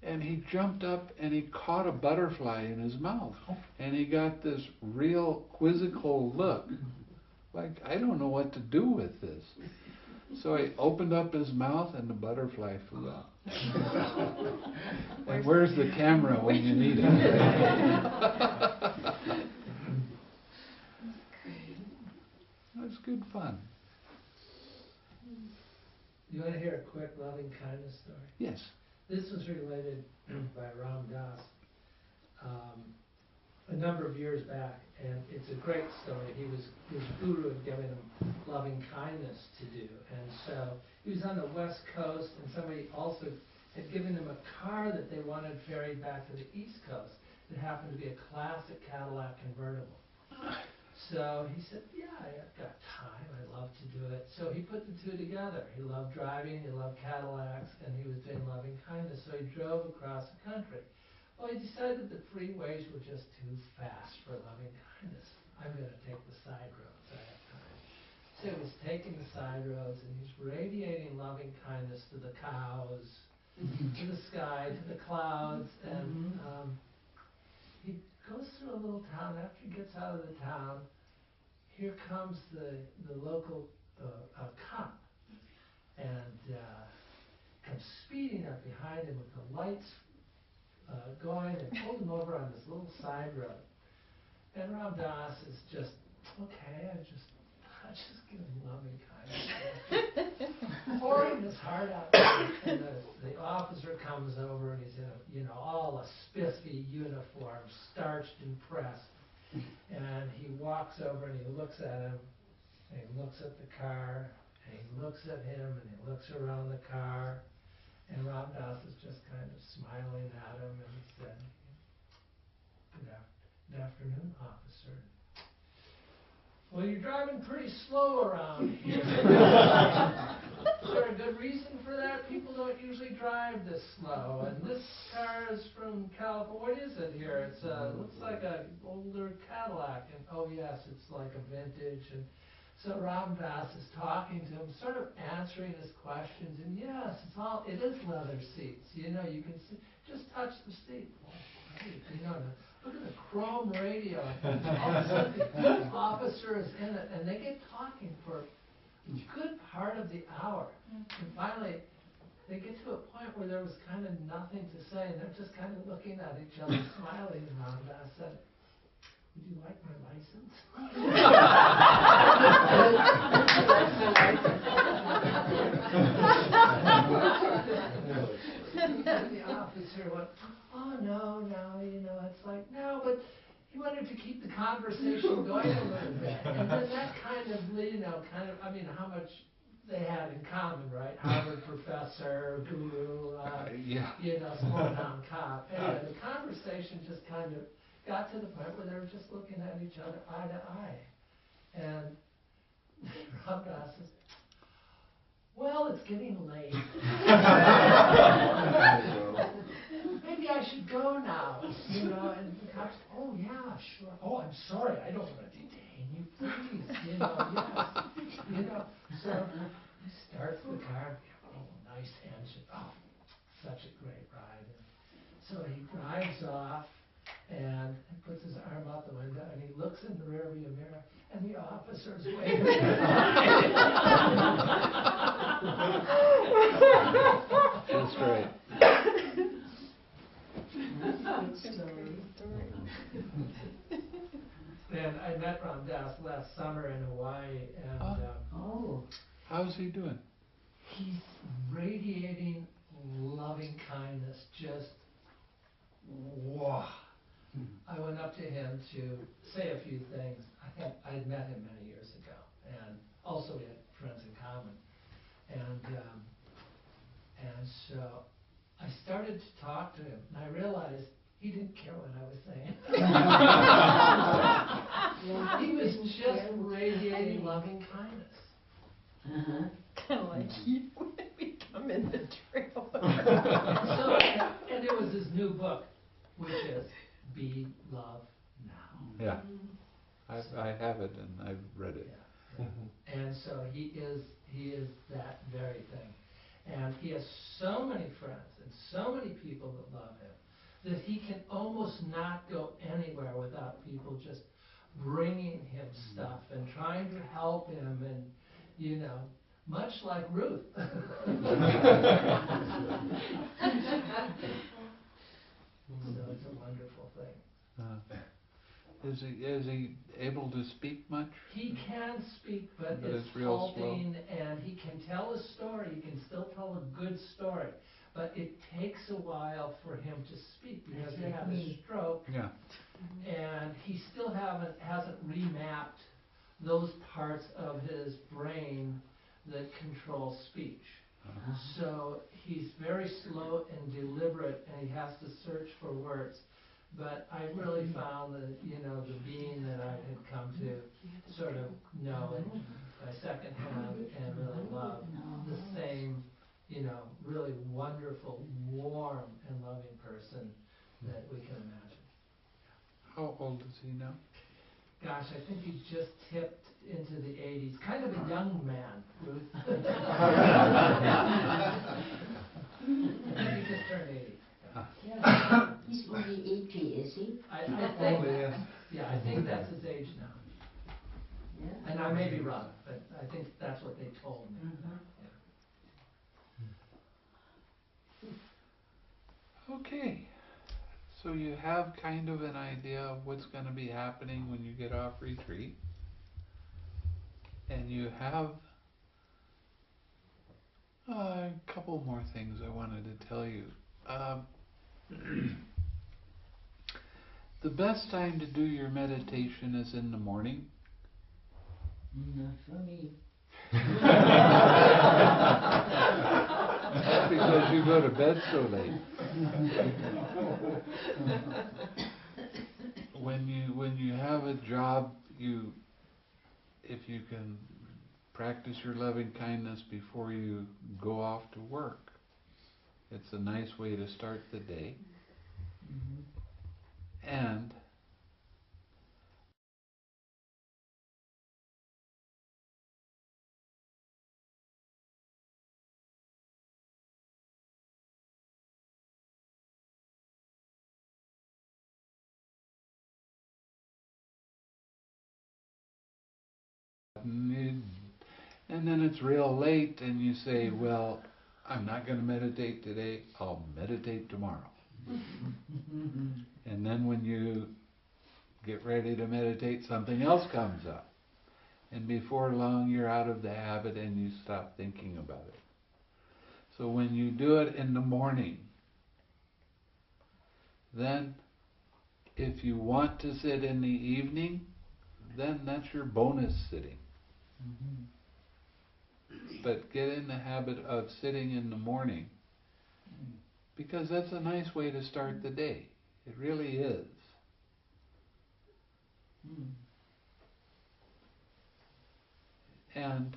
And he jumped up and he caught a butterfly in his mouth. And he got this real quizzical look. Like, I don't know what to do with this. So he opened up his mouth and the butterfly flew out. And where's the camera when you need it? That's good fun. You want to hear a quick loving kindness story? Yes. This was related by Ram Dass a number of years back, and it's a great story. His guru had given him loving kindness to do, and so he was on the West Coast, and somebody also had given him a car that they wanted ferried back to the East Coast. It happened to be a classic Cadillac convertible. So he said, yeah, I've got time, I love to do it. So he put the two together. He loved driving, he loved Cadillacs, and he was doing loving kindness. So he drove across the country. Well, he decided the freeways were just too fast for loving kindness. I'm going to take the side roads, I have time. So he was taking the side roads, and he's radiating loving kindness to the cows, to the sky, to the clouds, and he goes through a little town. After he gets out of the town, here comes the local cop, and comes speeding up behind him with the lights going, and pulled him over on this little side road. And Ram Dass is just, okay, I just give him loving kindness, pouring his heart out. And the officer comes over, and he's in all a spiffy uniform, starched and pressed. And he walks over and he looks at him, and he looks at the car, and he looks at him, and he looks around the car. And Ram Dass is just kind of smiling at him, and he said, good afternoon, officer. Well, you're driving pretty slow around here. Is there a good reason for that? People don't usually drive this slow. And this car is from California. What is it here? It looks like an older Cadillac. And oh yes, it's like a vintage. And so Ram Dass is talking to him, sort of answering his questions. And yes, it is leather seats. You can see, just touch the seat. Oh, great. Look at the chrome radio. All of a sudden, the officer is in it, and they get talking for a good part of the hour. And finally, they get to a point where there was kind of nothing to say, and they're just kind of looking at each other, smiling. And Ram Dass said, would you like my license? The officer went, oh, no, it's like, no, but he wanted to keep the conversation going a little bit. And then that kind of, how much they had in common, right? Harvard professor, guru, small town cop. Anyway, the conversation just kind of got to the point where they were just looking at each other eye to eye. And Ram Dass says, well, it's getting late. Maybe I should go now, And the cops, oh yeah, sure. Oh, I'm sorry, I don't want to detain you, please, yes. So he starts the car, nice engine, oh, such a great ride. So he drives off, And he puts his arm out the window and he looks in the rearview mirror and the officer's waving. That's right. And I met Ram Dass last summer in Hawaii, and How's he doing? he's radiating loving kindness. Just wow! I went up to him to say a few things. I think I'd met him many years ago, and also we had friends in common. And so I started to talk to him, and I realized he didn't care what I was saying. He was just radiating loving kindness. Kind of like you when we come in the trail. And it was his new book, which is Be Love Now. Yeah. I have it and I've read it. Yeah. And so he is that very thing. And he has so many friends and so many people that love him that he can almost not go anywhere without people just bringing him stuff and trying to help him, and you know, much like Ruth. So it's a wonderful thing. Is he able to speak much? He can speak, but But it's it's real halting, and he can tell a story. He can still tell a good story, but it takes a while for him to speak because he had a stroke, Yeah. and he still hasn't remapped those parts of his brain that control speech. So he's very slow and deliberate, and he has to search for words. But I really found that, you know, the being that I had come to sort of know by second hand and really love, the same, you know, really wonderful, warm and loving person that we can imagine. How old is he now? Gosh, I think he just tipped into the 80s. Kind of a young man, Ruth. I think he just turned 80. Yeah, he's only 80, is he? I think, yeah, I think that's his age now. Yeah. And I may be wrong, but I think that's what they told me. Yeah. Okay. So you have kind of an idea of what's going to be happening when you get off retreat. And you have a couple more things I wanted to tell you. The best time to do your meditation is in the morning. Not for me. That's because you go to bed so late. When you have a job, if you can practice your loving kindness before you go off to work, it's a nice way to start the day. And then it's real late and you say, well, I'm not going to meditate today, I'll meditate tomorrow. And then when you get ready to meditate, something else comes up. And before long you're out of the habit and you stop thinking about it. So when you do it in the morning, then if you want to sit in the evening, then that's your bonus sitting. But get in the habit of sitting in the morning, because that's a nice way to start the day. It really is. And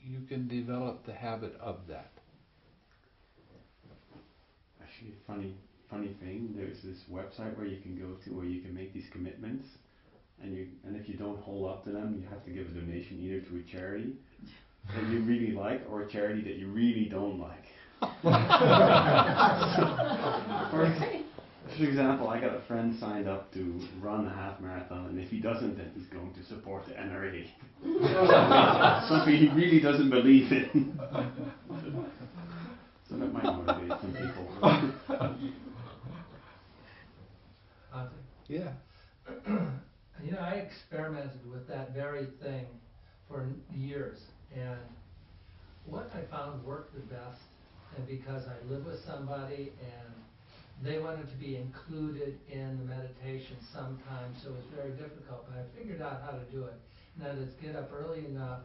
you can develop the habit of that. Actually, a funny thing, there's this website where you can go to where you can make these commitments, and if you don't hold up to them, you have to give a donation either to a charity that you really like or a charity that you really don't like. For example, I got a friend signed up to run a half marathon, and if he doesn't, then he's going to support the NRA. Something he really doesn't believe in. So that might motivate some people. Yeah. You know, I experimented with that very thing for years, and what I found worked the best, and because I live with somebody and they wanted to be included in the meditation sometimes, so it was very difficult, but I figured out how to do it. And that is get up early enough,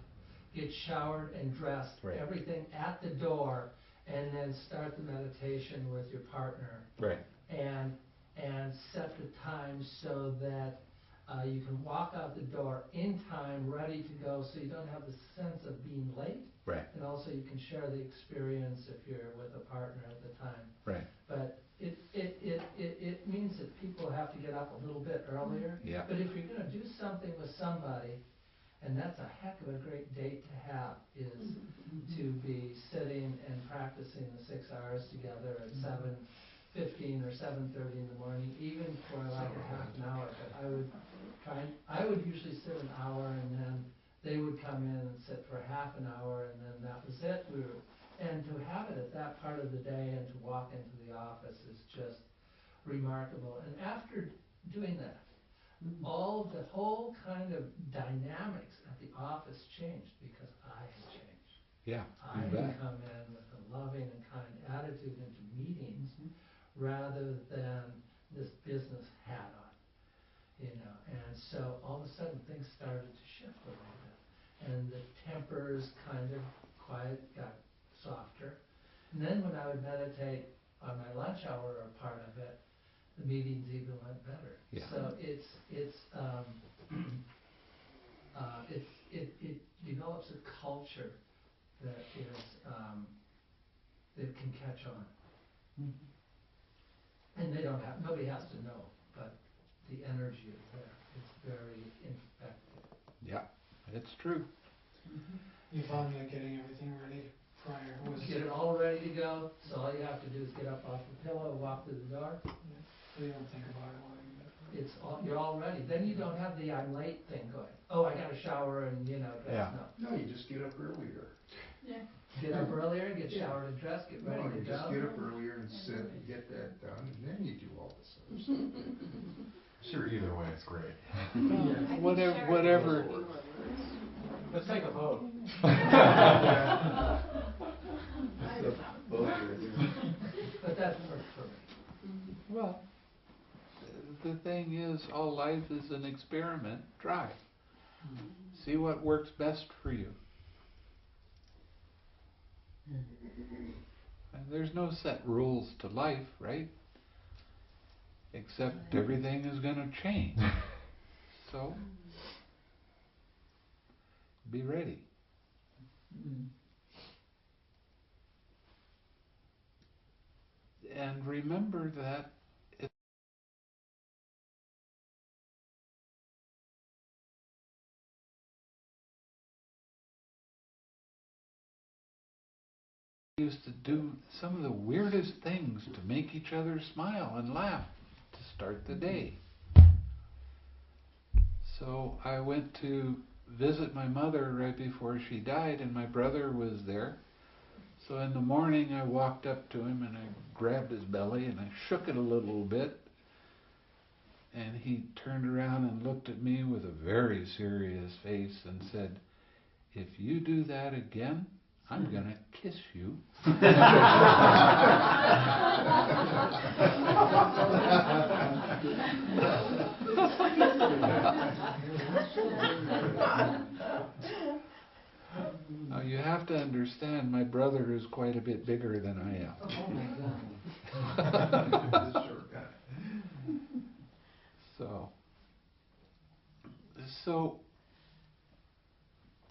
get showered and dressed, Right. everything at the door, and then start the meditation with your partner. Right. And set the time so that you can walk out the door in time, ready to go, so you don't have the sense of being late. Right. And also you can share the experience if you're with a partner at the time. Right. But it means that people have to get up a little bit earlier. Yeah. But if you're going to do something with somebody, and that's a heck of a great date to have, is to be sitting and practicing the 6 hours together at 7:15 or 7:30 in the morning, even for like a half an hour. But I would usually sit an hour, and then they would come in and sit for half an hour, and then that was it. And to have it at that part of the day and to walk into the office is just remarkable. And after doing that, the whole kind of dynamics at the office changed because I had changed. Yeah. I You bet. had come in with a loving and kind attitude into meetings rather than this business hat on, you know. And so all of a sudden things started to shift a little bit, and the tempers kind of got softer. And then when I would meditate on my lunch hour or part of it, the meetings even went better. Yeah. So it develops a culture that is that can catch on. And nobody has to know, but the energy is there. It's very infected. Yeah. It's true. You found that getting everything ready prior was... Get it all ready to go, so all you have to do is get up off the pillow, walk through the door. So you don't think about it while you get... You're all ready. Then you don't have the I'm late thing going. Oh, I got to shower and, dress. Yeah. No, you just get up earlier. Get up earlier, get showered and dressed, get ready No, to you go. just get up earlier and sit and get that done, and then you do all this other stuff. Sure, either way, it's great. Whatever. Let's take a vote. But that worked for me. Well, the thing is, all life is an experiment. Try. See what works best for you. And there's no set rules to life, right? Except everything is going to change. So, be ready. And remember that used to do some of the weirdest things to make each other smile and laugh to start the day. So I went to visit my mother right before she died, and my brother was there. So in the morning I walked up to him and I grabbed his belly and I shook it a little bit, and he turned around and looked at me with a very serious face and said, "If you do that again, I'm going to kiss you." Now you have to understand, my brother is quite a bit bigger than I am. So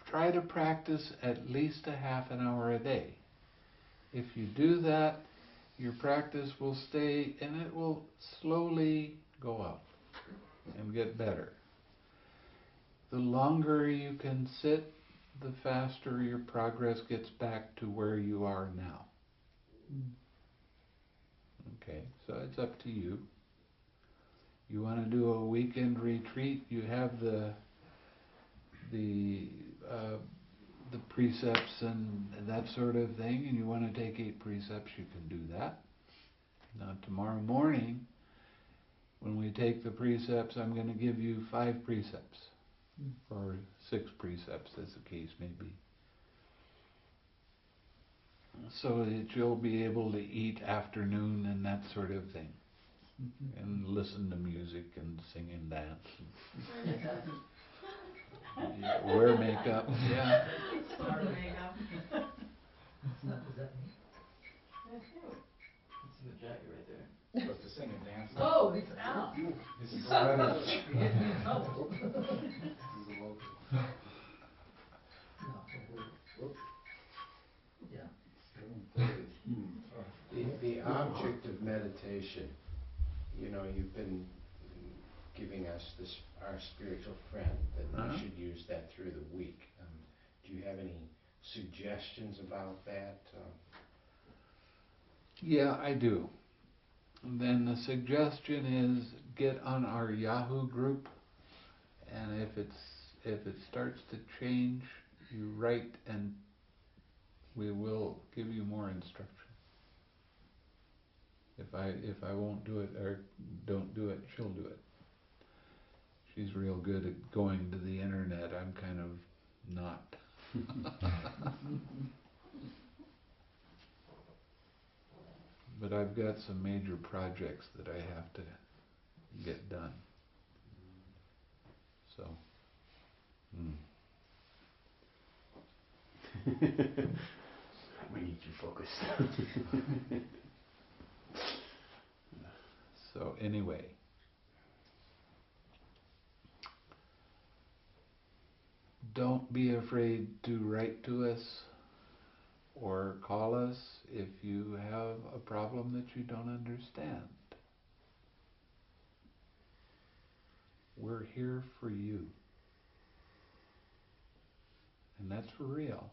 try to practice at least a half an hour a day. If you do that, your practice will stay and it will slowly go up and get better. The longer you can sit, the faster your progress gets back to where you are now. Okay, so it's up to you. You want to do a weekend retreat, you have the precepts and that sort of thing, and you want to take 8 precepts, you can do that. Now tomorrow morning, when we take the precepts, I'm going to give you 5 precepts, or 6 precepts as the case may be. So that you'll be able to eat afternoon and that sort of thing. And listen to music and sing and dance. Yeah, wear makeup, yeah. Smart makeup. It's not, is that me? That's you. It's the jacket right there. Supposed to sing and dance. Oh, it's out. This is You get me in trouble. This is a local. No, whoop. Yeah. The object of meditation, you know, you've been giving us this, our spiritual friend, that we should use that through the week. Do you have any suggestions about that? Yeah, I do. And then the suggestion is get on our Yahoo group, and if it starts to change, you write and we will give you more instruction. If I won't do it or don't do it, she'll do it. She's real good at going to the internet. I'm kind of not. But I've got some major projects that I have to get done. So. We need you focused. So anyway. Don't be afraid to write to us or call us if you have a problem that you don't understand. We're here for you. And that's for real.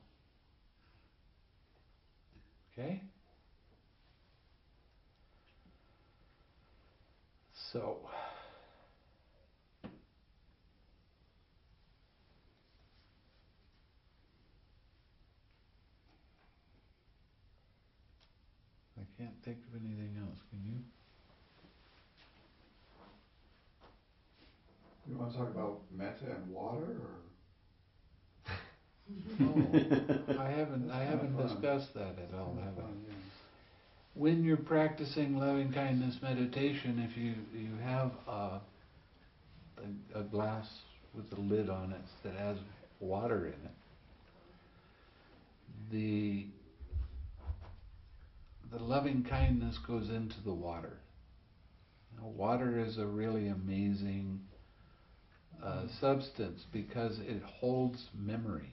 Okay? So, I can't think of anything else, can you? You want to talk about metta and water, or? Oh, I haven't discussed that at all, have I? When you're practicing loving kindness meditation, if you have a glass with a lid on it that has water in it, the loving kindness goes into the water. Now, water is a really amazing substance because it holds memory.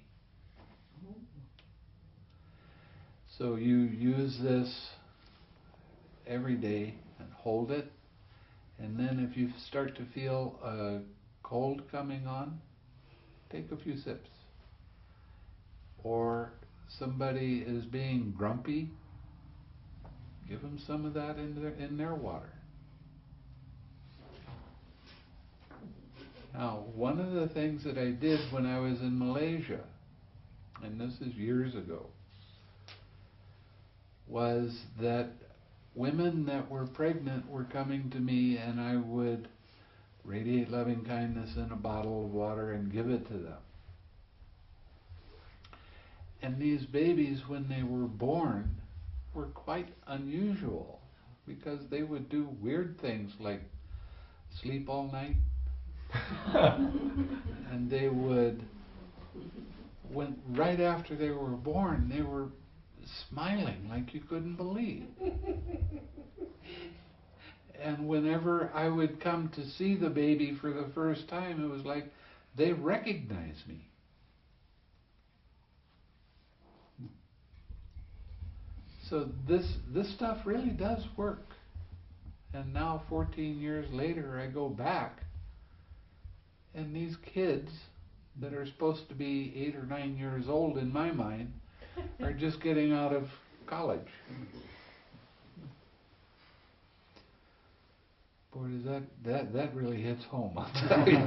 So you use this every day and hold it, and then if you start to feel a cold coming on, take a few sips. Or somebody is being grumpy, give them some of that in their water. Now, one of the things that I did when I was in Malaysia, and this is years ago, was that women that were pregnant were coming to me, and I would radiate loving kindness in a bottle of water and give it to them. And these babies, when they were born, were quite unusual because they would do weird things like sleep all night. And they would, right after they were born, they were smiling like you couldn't believe. And whenever I would come to see the baby for the first time, it was like they recognized me. So this stuff really does work. And now 14 years later I go back, and these kids that are supposed to be 8 or 9 years old in my mind are just getting out of college. Boy, Boy, that really hits home, I'll tell you.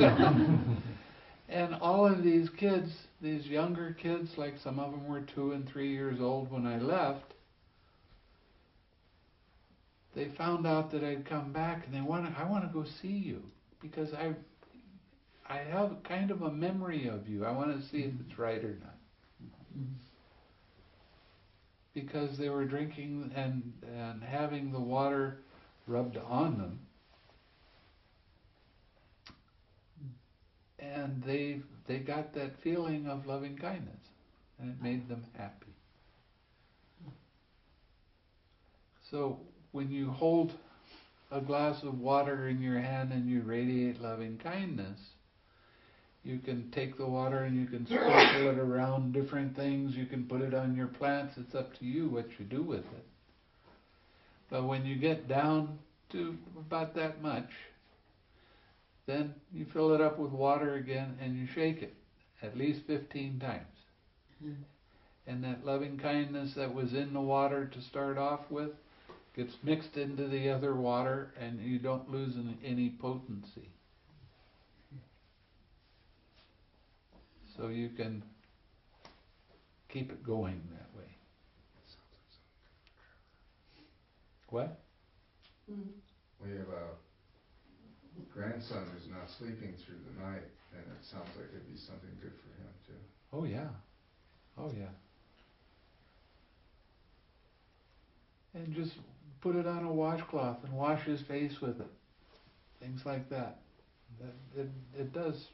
And all of these kids, these younger kids, like some of them were 2 and 3 years old when I left, they found out that I'd come back and I want to go see you because I have kind of a memory of you. I want to see if it's right or not. Because they were drinking and having the water rubbed on them. And they got that feeling of loving kindness, and it made them happy. So when you hold a glass of water in your hand and you radiate loving kindness, you can take the water and you can sprinkle it around different things. You can put it on your plants. It's up to you what you do with it. But when you get down to about that much, then you fill it up with water again and you shake it at least 15 times. And that loving kindness that was in the water to start off with gets mixed into the other water and you don't lose any potency. So you can keep it going that way. What? We have a grandson who's not sleeping through the night, and it sounds like it'd be something good for him too. Oh yeah. Oh yeah. And just put it on a washcloth and wash his face with it. Things like that. It does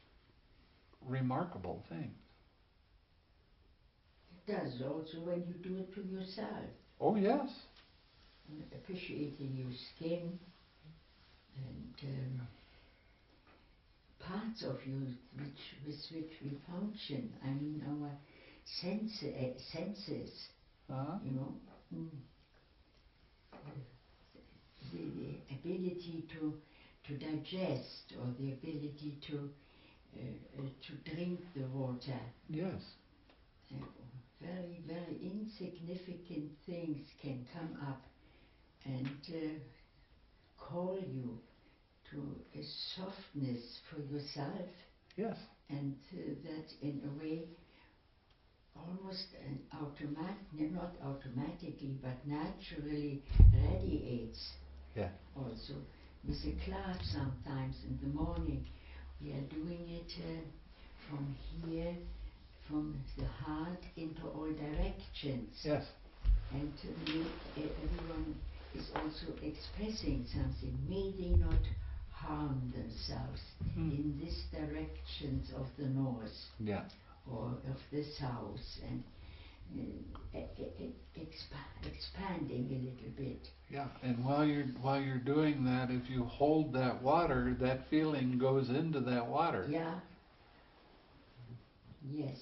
remarkable things. It does also when you do it to yourself. Oh yes. Appreciating your skin and parts of you with which we function. I mean our senses, you know. The ability to digest, or the ability to drink the water. Yes. Very, very insignificant things can come up and call you to a softness for yourself. Yes. And that in a way almost not automatically but naturally radiates. Yeah. Also with a class sometimes in the morning we are doing it from here, from the heart into all directions. Yes. And everyone is also expressing something. May they not harm themselves in these directions of the north. Yeah. Or of the south, and expanding a little bit. Yeah, and while you're doing that, if you hold that water, that feeling goes into that water. Yeah. Yes.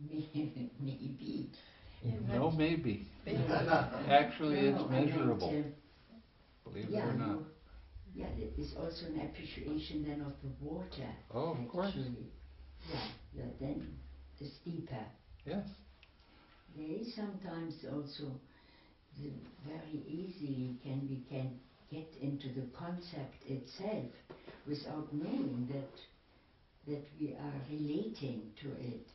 Maybe. No, maybe. Actually, it's measurable. Believe it or not. Yeah, there is also an appreciation then of the water. Oh, of course. Yeah, then it's deeper. Yes. There is sometimes also very easily can get into the concept itself without knowing that we are relating to it.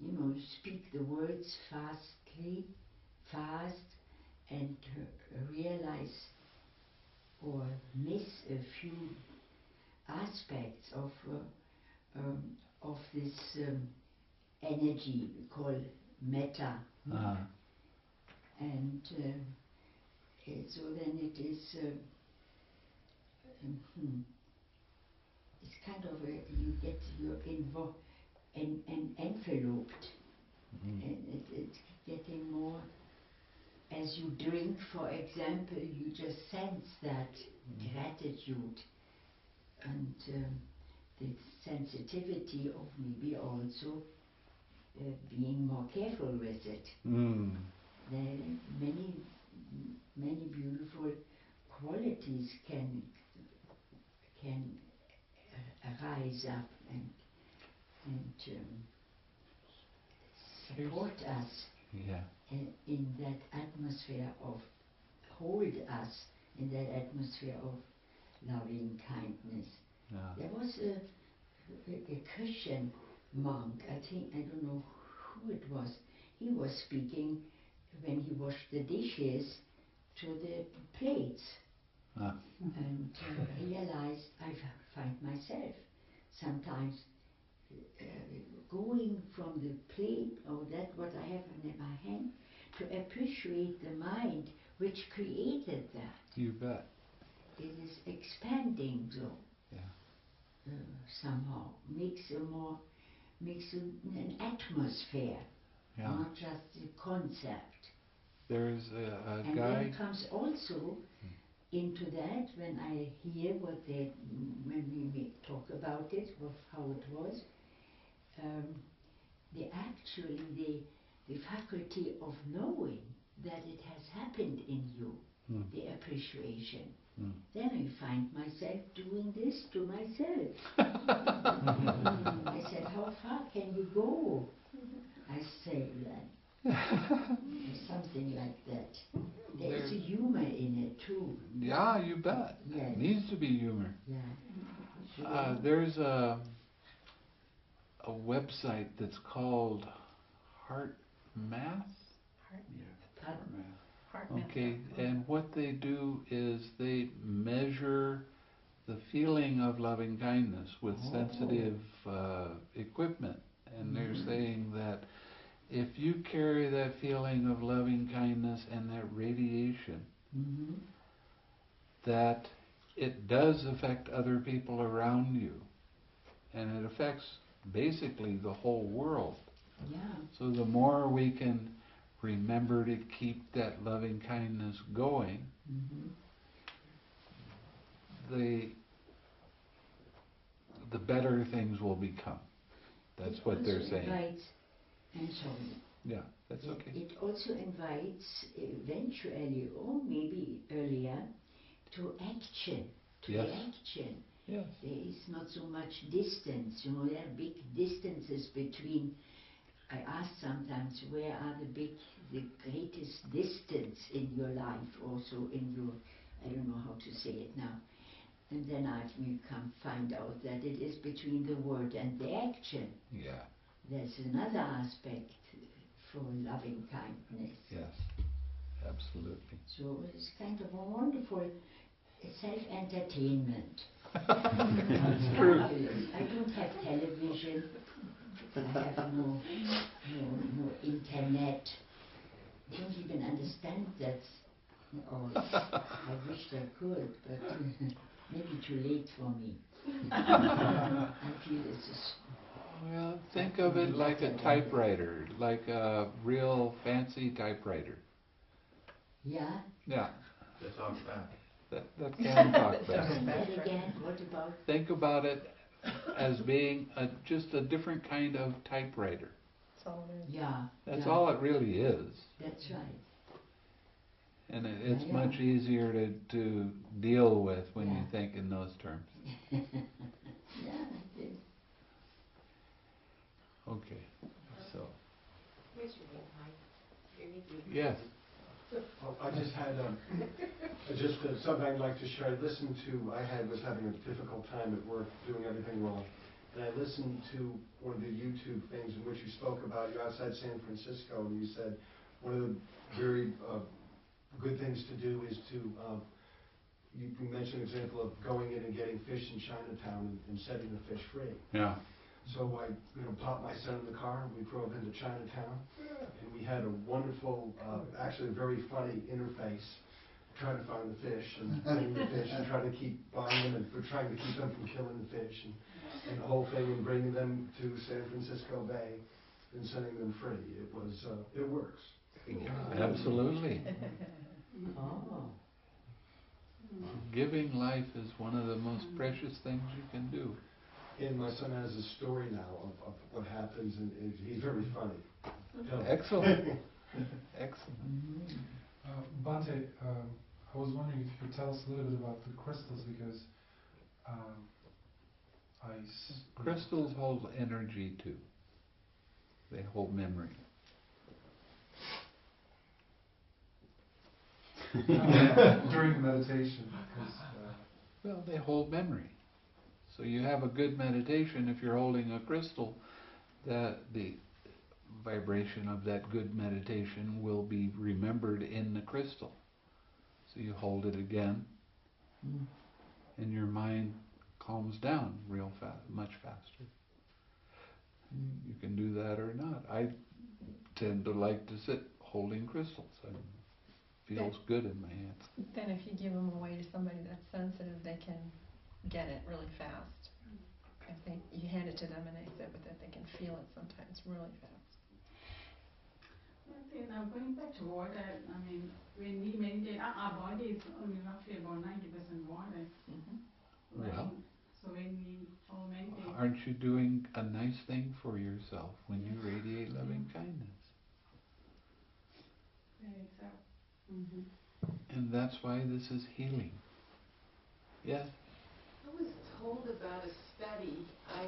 You know, you speak the words fast, and realize or miss a few aspects of this energy we call Metta. And so then it is it's kind of you're enveloped, and it's getting more. As you drink, for example, you just sense that gratitude and the sensitivity of maybe also being more careful with it. There are many beautiful qualities can rise up and support us in that atmosphere of hold us in that atmosphere of loving kindness. Yeah. There was a Christian monk, I don't know who it was. He was speaking when he washed the dishes to the plates. Ah. And realized I find myself sometimes going from the plate or that what I have in my hand to appreciate the mind which created that. You bet. It is expanding though. Yeah. Somehow makes an atmosphere, Yeah. not just the concept. There's a And guy. then comes also into that when I hear when we talk about it, of how it was, the faculty of knowing that it has happened in you, the appreciation. Then I find myself doing this to myself. I said, how far can you go? I say that. Something like that. There's a humor in it too. Yeah, you bet. Yes. It needs to be humor. Yeah. There's a website that's called Heart Math. Okay, and what they do is they measure the feeling of loving kindness with sensitive equipment, and they're saying that if you carry that feeling of loving kindness and that radiation, that it does affect other people around you, and it affects basically the whole world. Yeah. So the more we can remember to keep that loving kindness going, the better things will become. That's what they're saying. I'm sorry. Yeah, that's okay. It also invites eventually, or maybe earlier, to action, to Yes. the action. Yes. There is not so much distance, there are big distances between. I ask sometimes, where are the greatest distance in your life, also in your, I don't know how to say it now. And then I've find out that it is between the word and the action. Yeah. There's another aspect for loving kindness. Yes. Absolutely. So it's kind of a wonderful self-entertainment. It's true. I don't have television. I have no internet. I don't even understand that. Oh, I wish I could, but maybe too late for me. I feel this is. Well, think of it like a typewriter, like a real fancy typewriter. Yeah? Yeah. That talks back. That can talk back. Say that again. What about? Think about it as being just a different kind of typewriter. That's all it is. Yeah. That's all it really is. That's right. And it's Yeah. much easier to deal with when Yeah. you think in those terms. Yeah, it is. Okay, so. Where's your name, Mike? Your name? Yes. I just had something I'd like to share. I listened to, was having a difficult time at work doing everything wrong. And I listened to one of the YouTube things in which you spoke about you're outside San Francisco, and you said one of the very good things to do is to, you mentioned an example of going in and getting fish in Chinatown and setting the fish free. Yeah. So I popped my son in the car, and we drove into Chinatown, and we had a wonderful, actually a very funny interface, trying to find the fish and bringing the fish and trying to keep buying them, and we're trying to keep them from killing the fish, and the whole thing, and bringing them to San Francisco Bay and sending them free. It works. Absolutely. Oh. Giving life is one of the most precious things you can do. And my son has a story now of what happens, and he's very funny. Excellent. Excellent. Bhante, I was wondering if you could tell us a little bit about the crystals, because Crystals hold energy too. They hold memory. during meditation, because Well, they hold memory. So you have a good meditation if you're holding a crystal, that the vibration of that good meditation will be remembered in the crystal. So you hold it again, and your mind calms down real fast, much faster. You can do that or not. I tend to like to sit holding crystals. It feels good in my hands. Then if you give them away to somebody that's sensitive, they can get it really fast. If you hand it to them and they sit with it, they can feel it sometimes really fast. Now going back to water, I mean, when we meditate, our body is only roughly about 90% water. Right? Well, so when we all meditate, aren't you doing a nice thing for yourself when you radiate loving kindness? very so. And that's why this is healing. Yes? I was told about a study, I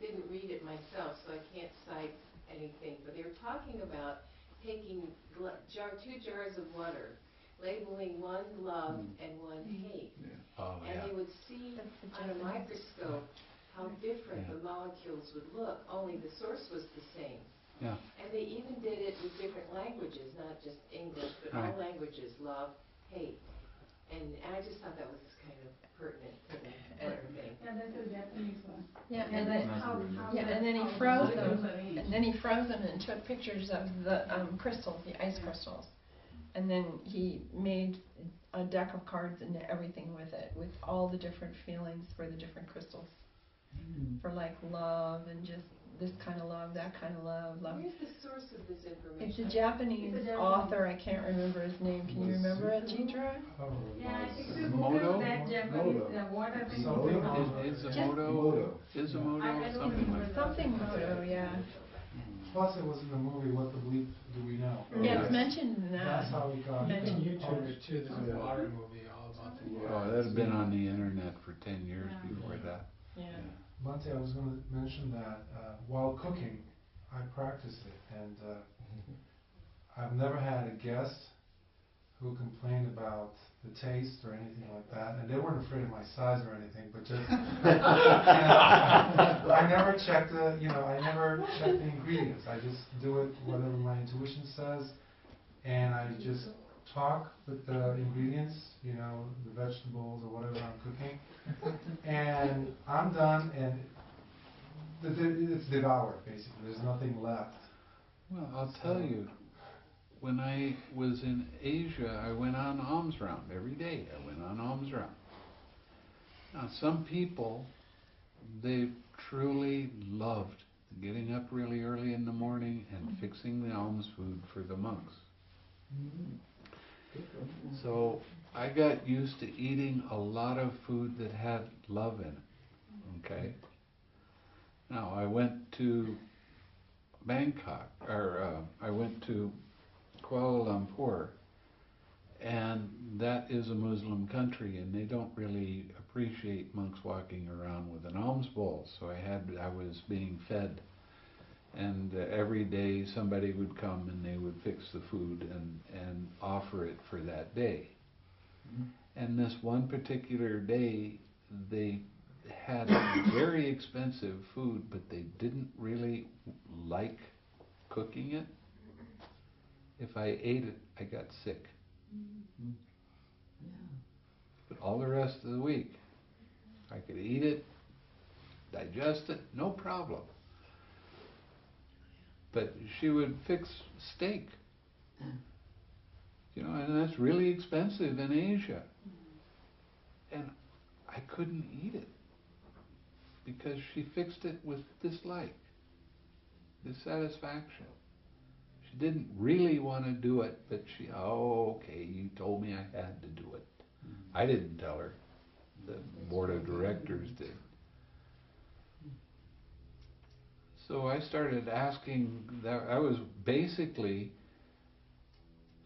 didn't read it myself, so I can't cite anything, but they were talking about taking 2 jars of water, labeling one love and one hate. Oh, and they would see on a microscope how different the molecules would look, only the source was the same. Yeah. And they even did it with different languages, not just English, but all languages, love, hate. And I just thought that was kind of pertinent to the water thing. Yeah, that's a Japanese one. Yeah, and and then he froze them, and then he froze them and took pictures of the crystals, the ice crystals, and then he made a deck of cards and everything with it, with all the different feelings for the different crystals, for like love and just this kind of love, that kind of love. Where's the source of this information? It's a Japanese author. I can't remember his name. Can you remember it, Chitra? Yeah, if you Google that Japanese water thing, Izumoto, something like that. Something Moto, yeah. Plus it was in the movie What the Bleep Do We Know? Yeah, it's mentioned in that. That's how we got You it. can YouTube it too, there's a water movie all about the water. Oh, that had been on the internet for 10 years before that. Yeah. Bhante, I was going to mention that while cooking, I practice it, and I've never had a guest who complained about the taste or anything like that, and they weren't afraid of my size or anything, but just I never check the ingredients. I just do it whatever my intuition says, and I just talk with the ingredients, the vegetables or whatever I'm cooking, and I'm done, and it's devoured, basically. There's nothing left. Well, I'll tell you, when I was in Asia, I went on alms round every day. I went on alms round. Now, some people, they truly loved getting up really early in the morning and fixing the alms food for the monks. So I got used to eating a lot of food that had love in it. Okay? Now, I went to Bangkok, or I went to Kuala Lumpur, and that is a Muslim country, and they don't really appreciate monks walking around with an alms bowl. So I was being fed, and every day somebody would come and they would fix the food and offer it for that day. And this one particular day, they had very expensive food, but they didn't really like cooking it. If I ate it, I got sick. But all the rest of the week, I could eat it, digest it, no problem. But she would fix steak, and that's really expensive in Asia. And I couldn't eat it because she fixed it with dislike, dissatisfaction. She didn't really want to do it, but okay, you told me I had to do it. I didn't tell her. The board of directors did. So I started asking, I was basically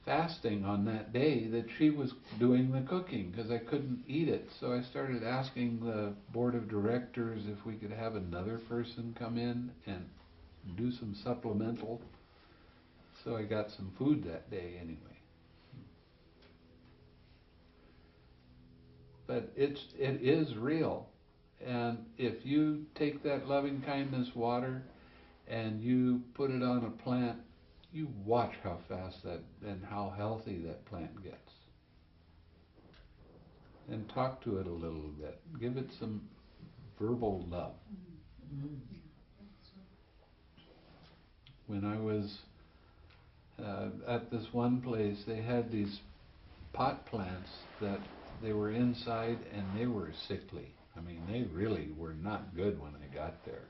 fasting on that day that she was doing the cooking because I couldn't eat it. So I started asking the board of directors if we could have another person come in and do some supplemental. So I got some food that day anyway. But it is real. And if you take that loving kindness water and you put it on a plant, you watch how fast that and how healthy that plant gets. And talk to it a little bit. Give it some verbal love. When I was at this one place, they had these pot plants that they were inside and they were sickly. I mean, they really were not good when I got there.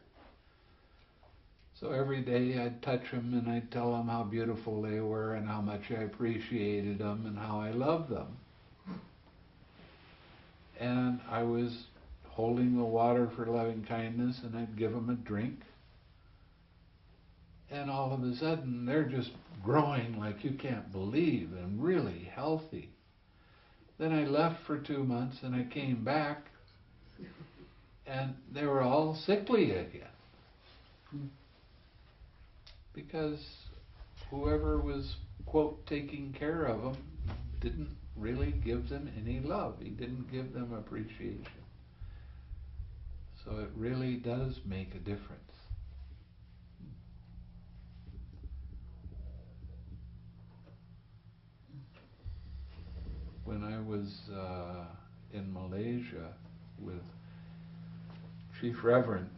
So every day I'd touch them and I'd tell them how beautiful they were and how much I appreciated them and how I loved them. And I was holding the water for loving kindness and I'd give them a drink. And all of a sudden they're just growing like you can't believe and really healthy. Then I left for 2 months and I came back and they were all sickly again. Because whoever was, quote, taking care of them didn't really give them any love. He didn't give them appreciation. So it really does make a difference. When I was in Malaysia with Chief Reverend,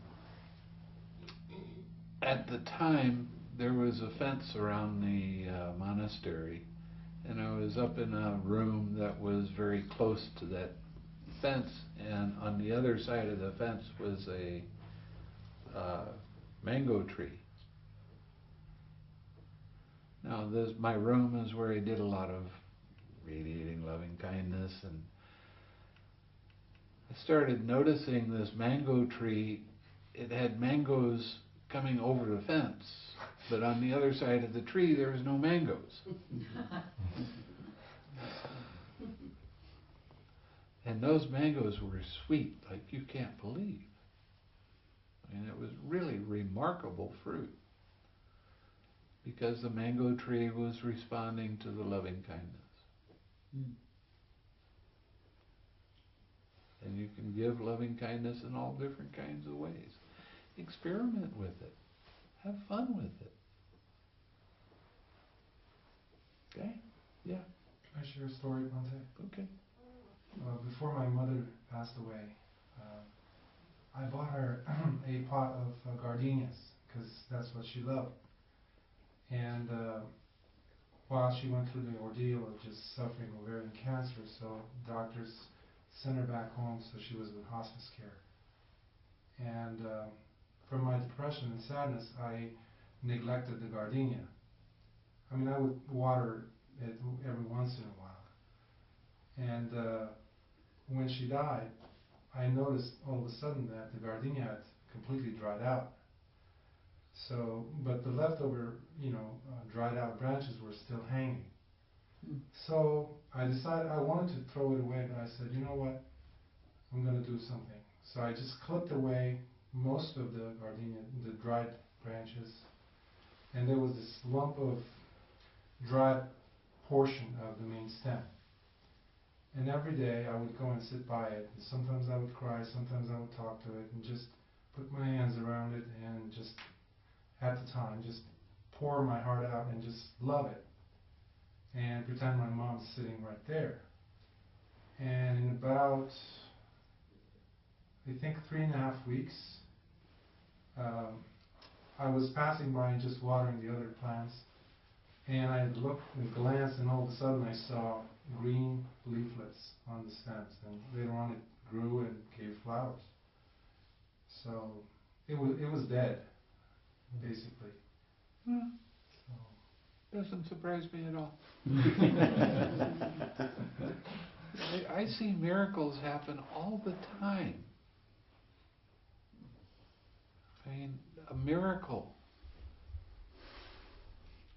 at the time there was a fence around the monastery, and I was up in a room that was very close to that fence, and on the other side of the fence was a mango tree. Now my room is where I did a lot of radiating loving kindness, and I started noticing this mango tree. It had mangoes coming over the fence, but on the other side of the tree there was no mangoes. And those mangoes were sweet like you can't believe. I mean, it was really remarkable fruit because the mango tree was responding to the loving kindness. And you can give loving kindness in all different kinds of ways. Experiment with it. Have fun with it. Okay? Yeah. Can I share a story, Bhante? Okay. Before my mother passed away, I bought her a pot of gardenias because that's what she loved. And while she went through the ordeal of just suffering ovarian cancer, so doctors sent her back home, so she was with hospice care. And from my depression and sadness, I neglected the gardenia. I mean, I would water it every once in a while. And when she died, I noticed all of a sudden that the gardenia had completely dried out. So, but the leftover, dried out branches were still hanging. So I decided I wanted to throw it away, but I said, you know what, I'm going to do something. So I just clipped away most of the gardenia, the dried branches, and there was this lump of dried portion of the main stem. And every day I would go and sit by it, and sometimes I would cry, sometimes I would talk to it, and just put my hands around it and just, at the time, just pour my heart out and just love it. And pretend my mom's sitting right there. And in about, I think 3.5 weeks, I was passing by and just watering the other plants, and I looked and glanced, and all of a sudden I saw green leaflets on the stems, and later on it grew and gave flowers. So it was dead, basically. So. Doesn't surprise me at all. I see miracles happen all the time. I mean, a miracle.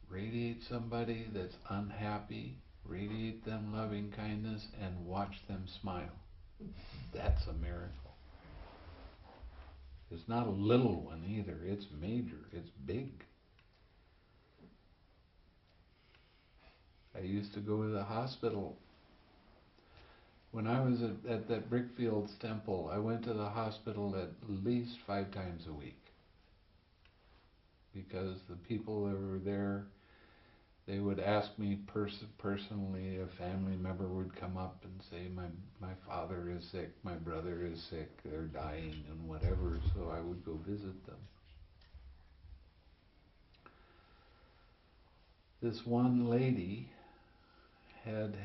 Radiate somebody that's unhappy, radiate them loving kindness, and watch them smile. That's a miracle. It's not a little one either. It's major. It's big. I used to go to the hospital When I was at that Brickfields temple, I went to the hospital at least 5 times a week. Because the people that were there, they would ask me personally, a family member would come up and say, my father is sick, my brother is sick, they're dying and whatever, so I would go visit them. This one lady had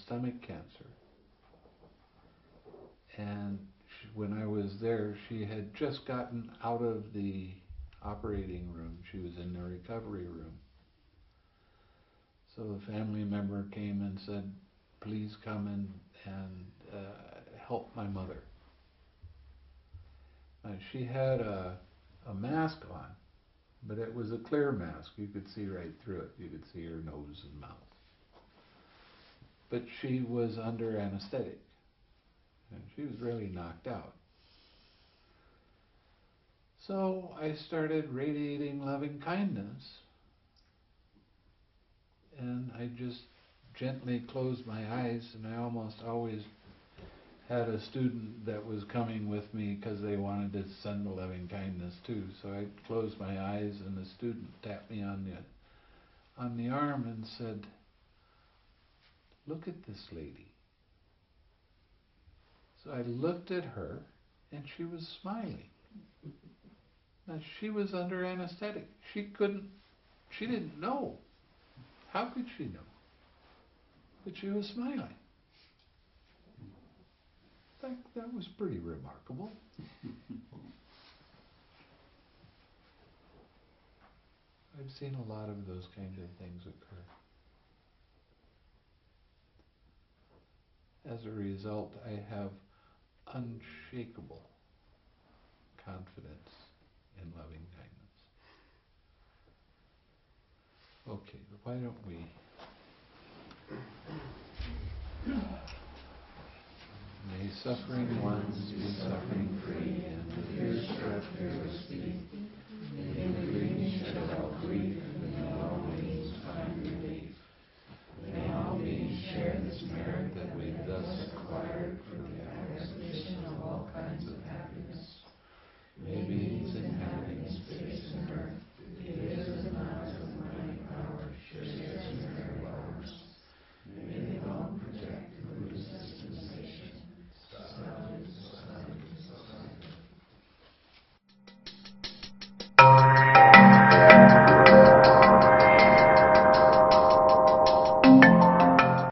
stomach cancer. And when I was there, she had just gotten out of the operating room. She was in the recovery room. So the family member came and said, please come and help my mother. She had a mask on, but it was a clear mask. You could see right through it. You could see her nose and mouth. But she was under anesthetic, and she was really knocked out. So I started radiating loving kindness, and I just gently closed my eyes, and I almost always had a student that was coming with me because they wanted to send the loving kindness too. So I closed my eyes, and the student tapped me on the arm and said, look at this lady. So I looked at her, and she was smiling. Now, she was under anesthetic. She didn't know. How could she know? But she was smiling. That was pretty remarkable. I've seen a lot of those kinds of things occur. As a result, I have unshakable confidence in loving kindness. Okay, why don't we... May suffering ones be suffering free, and the fear spread fearlessly. May the grief shed all grief,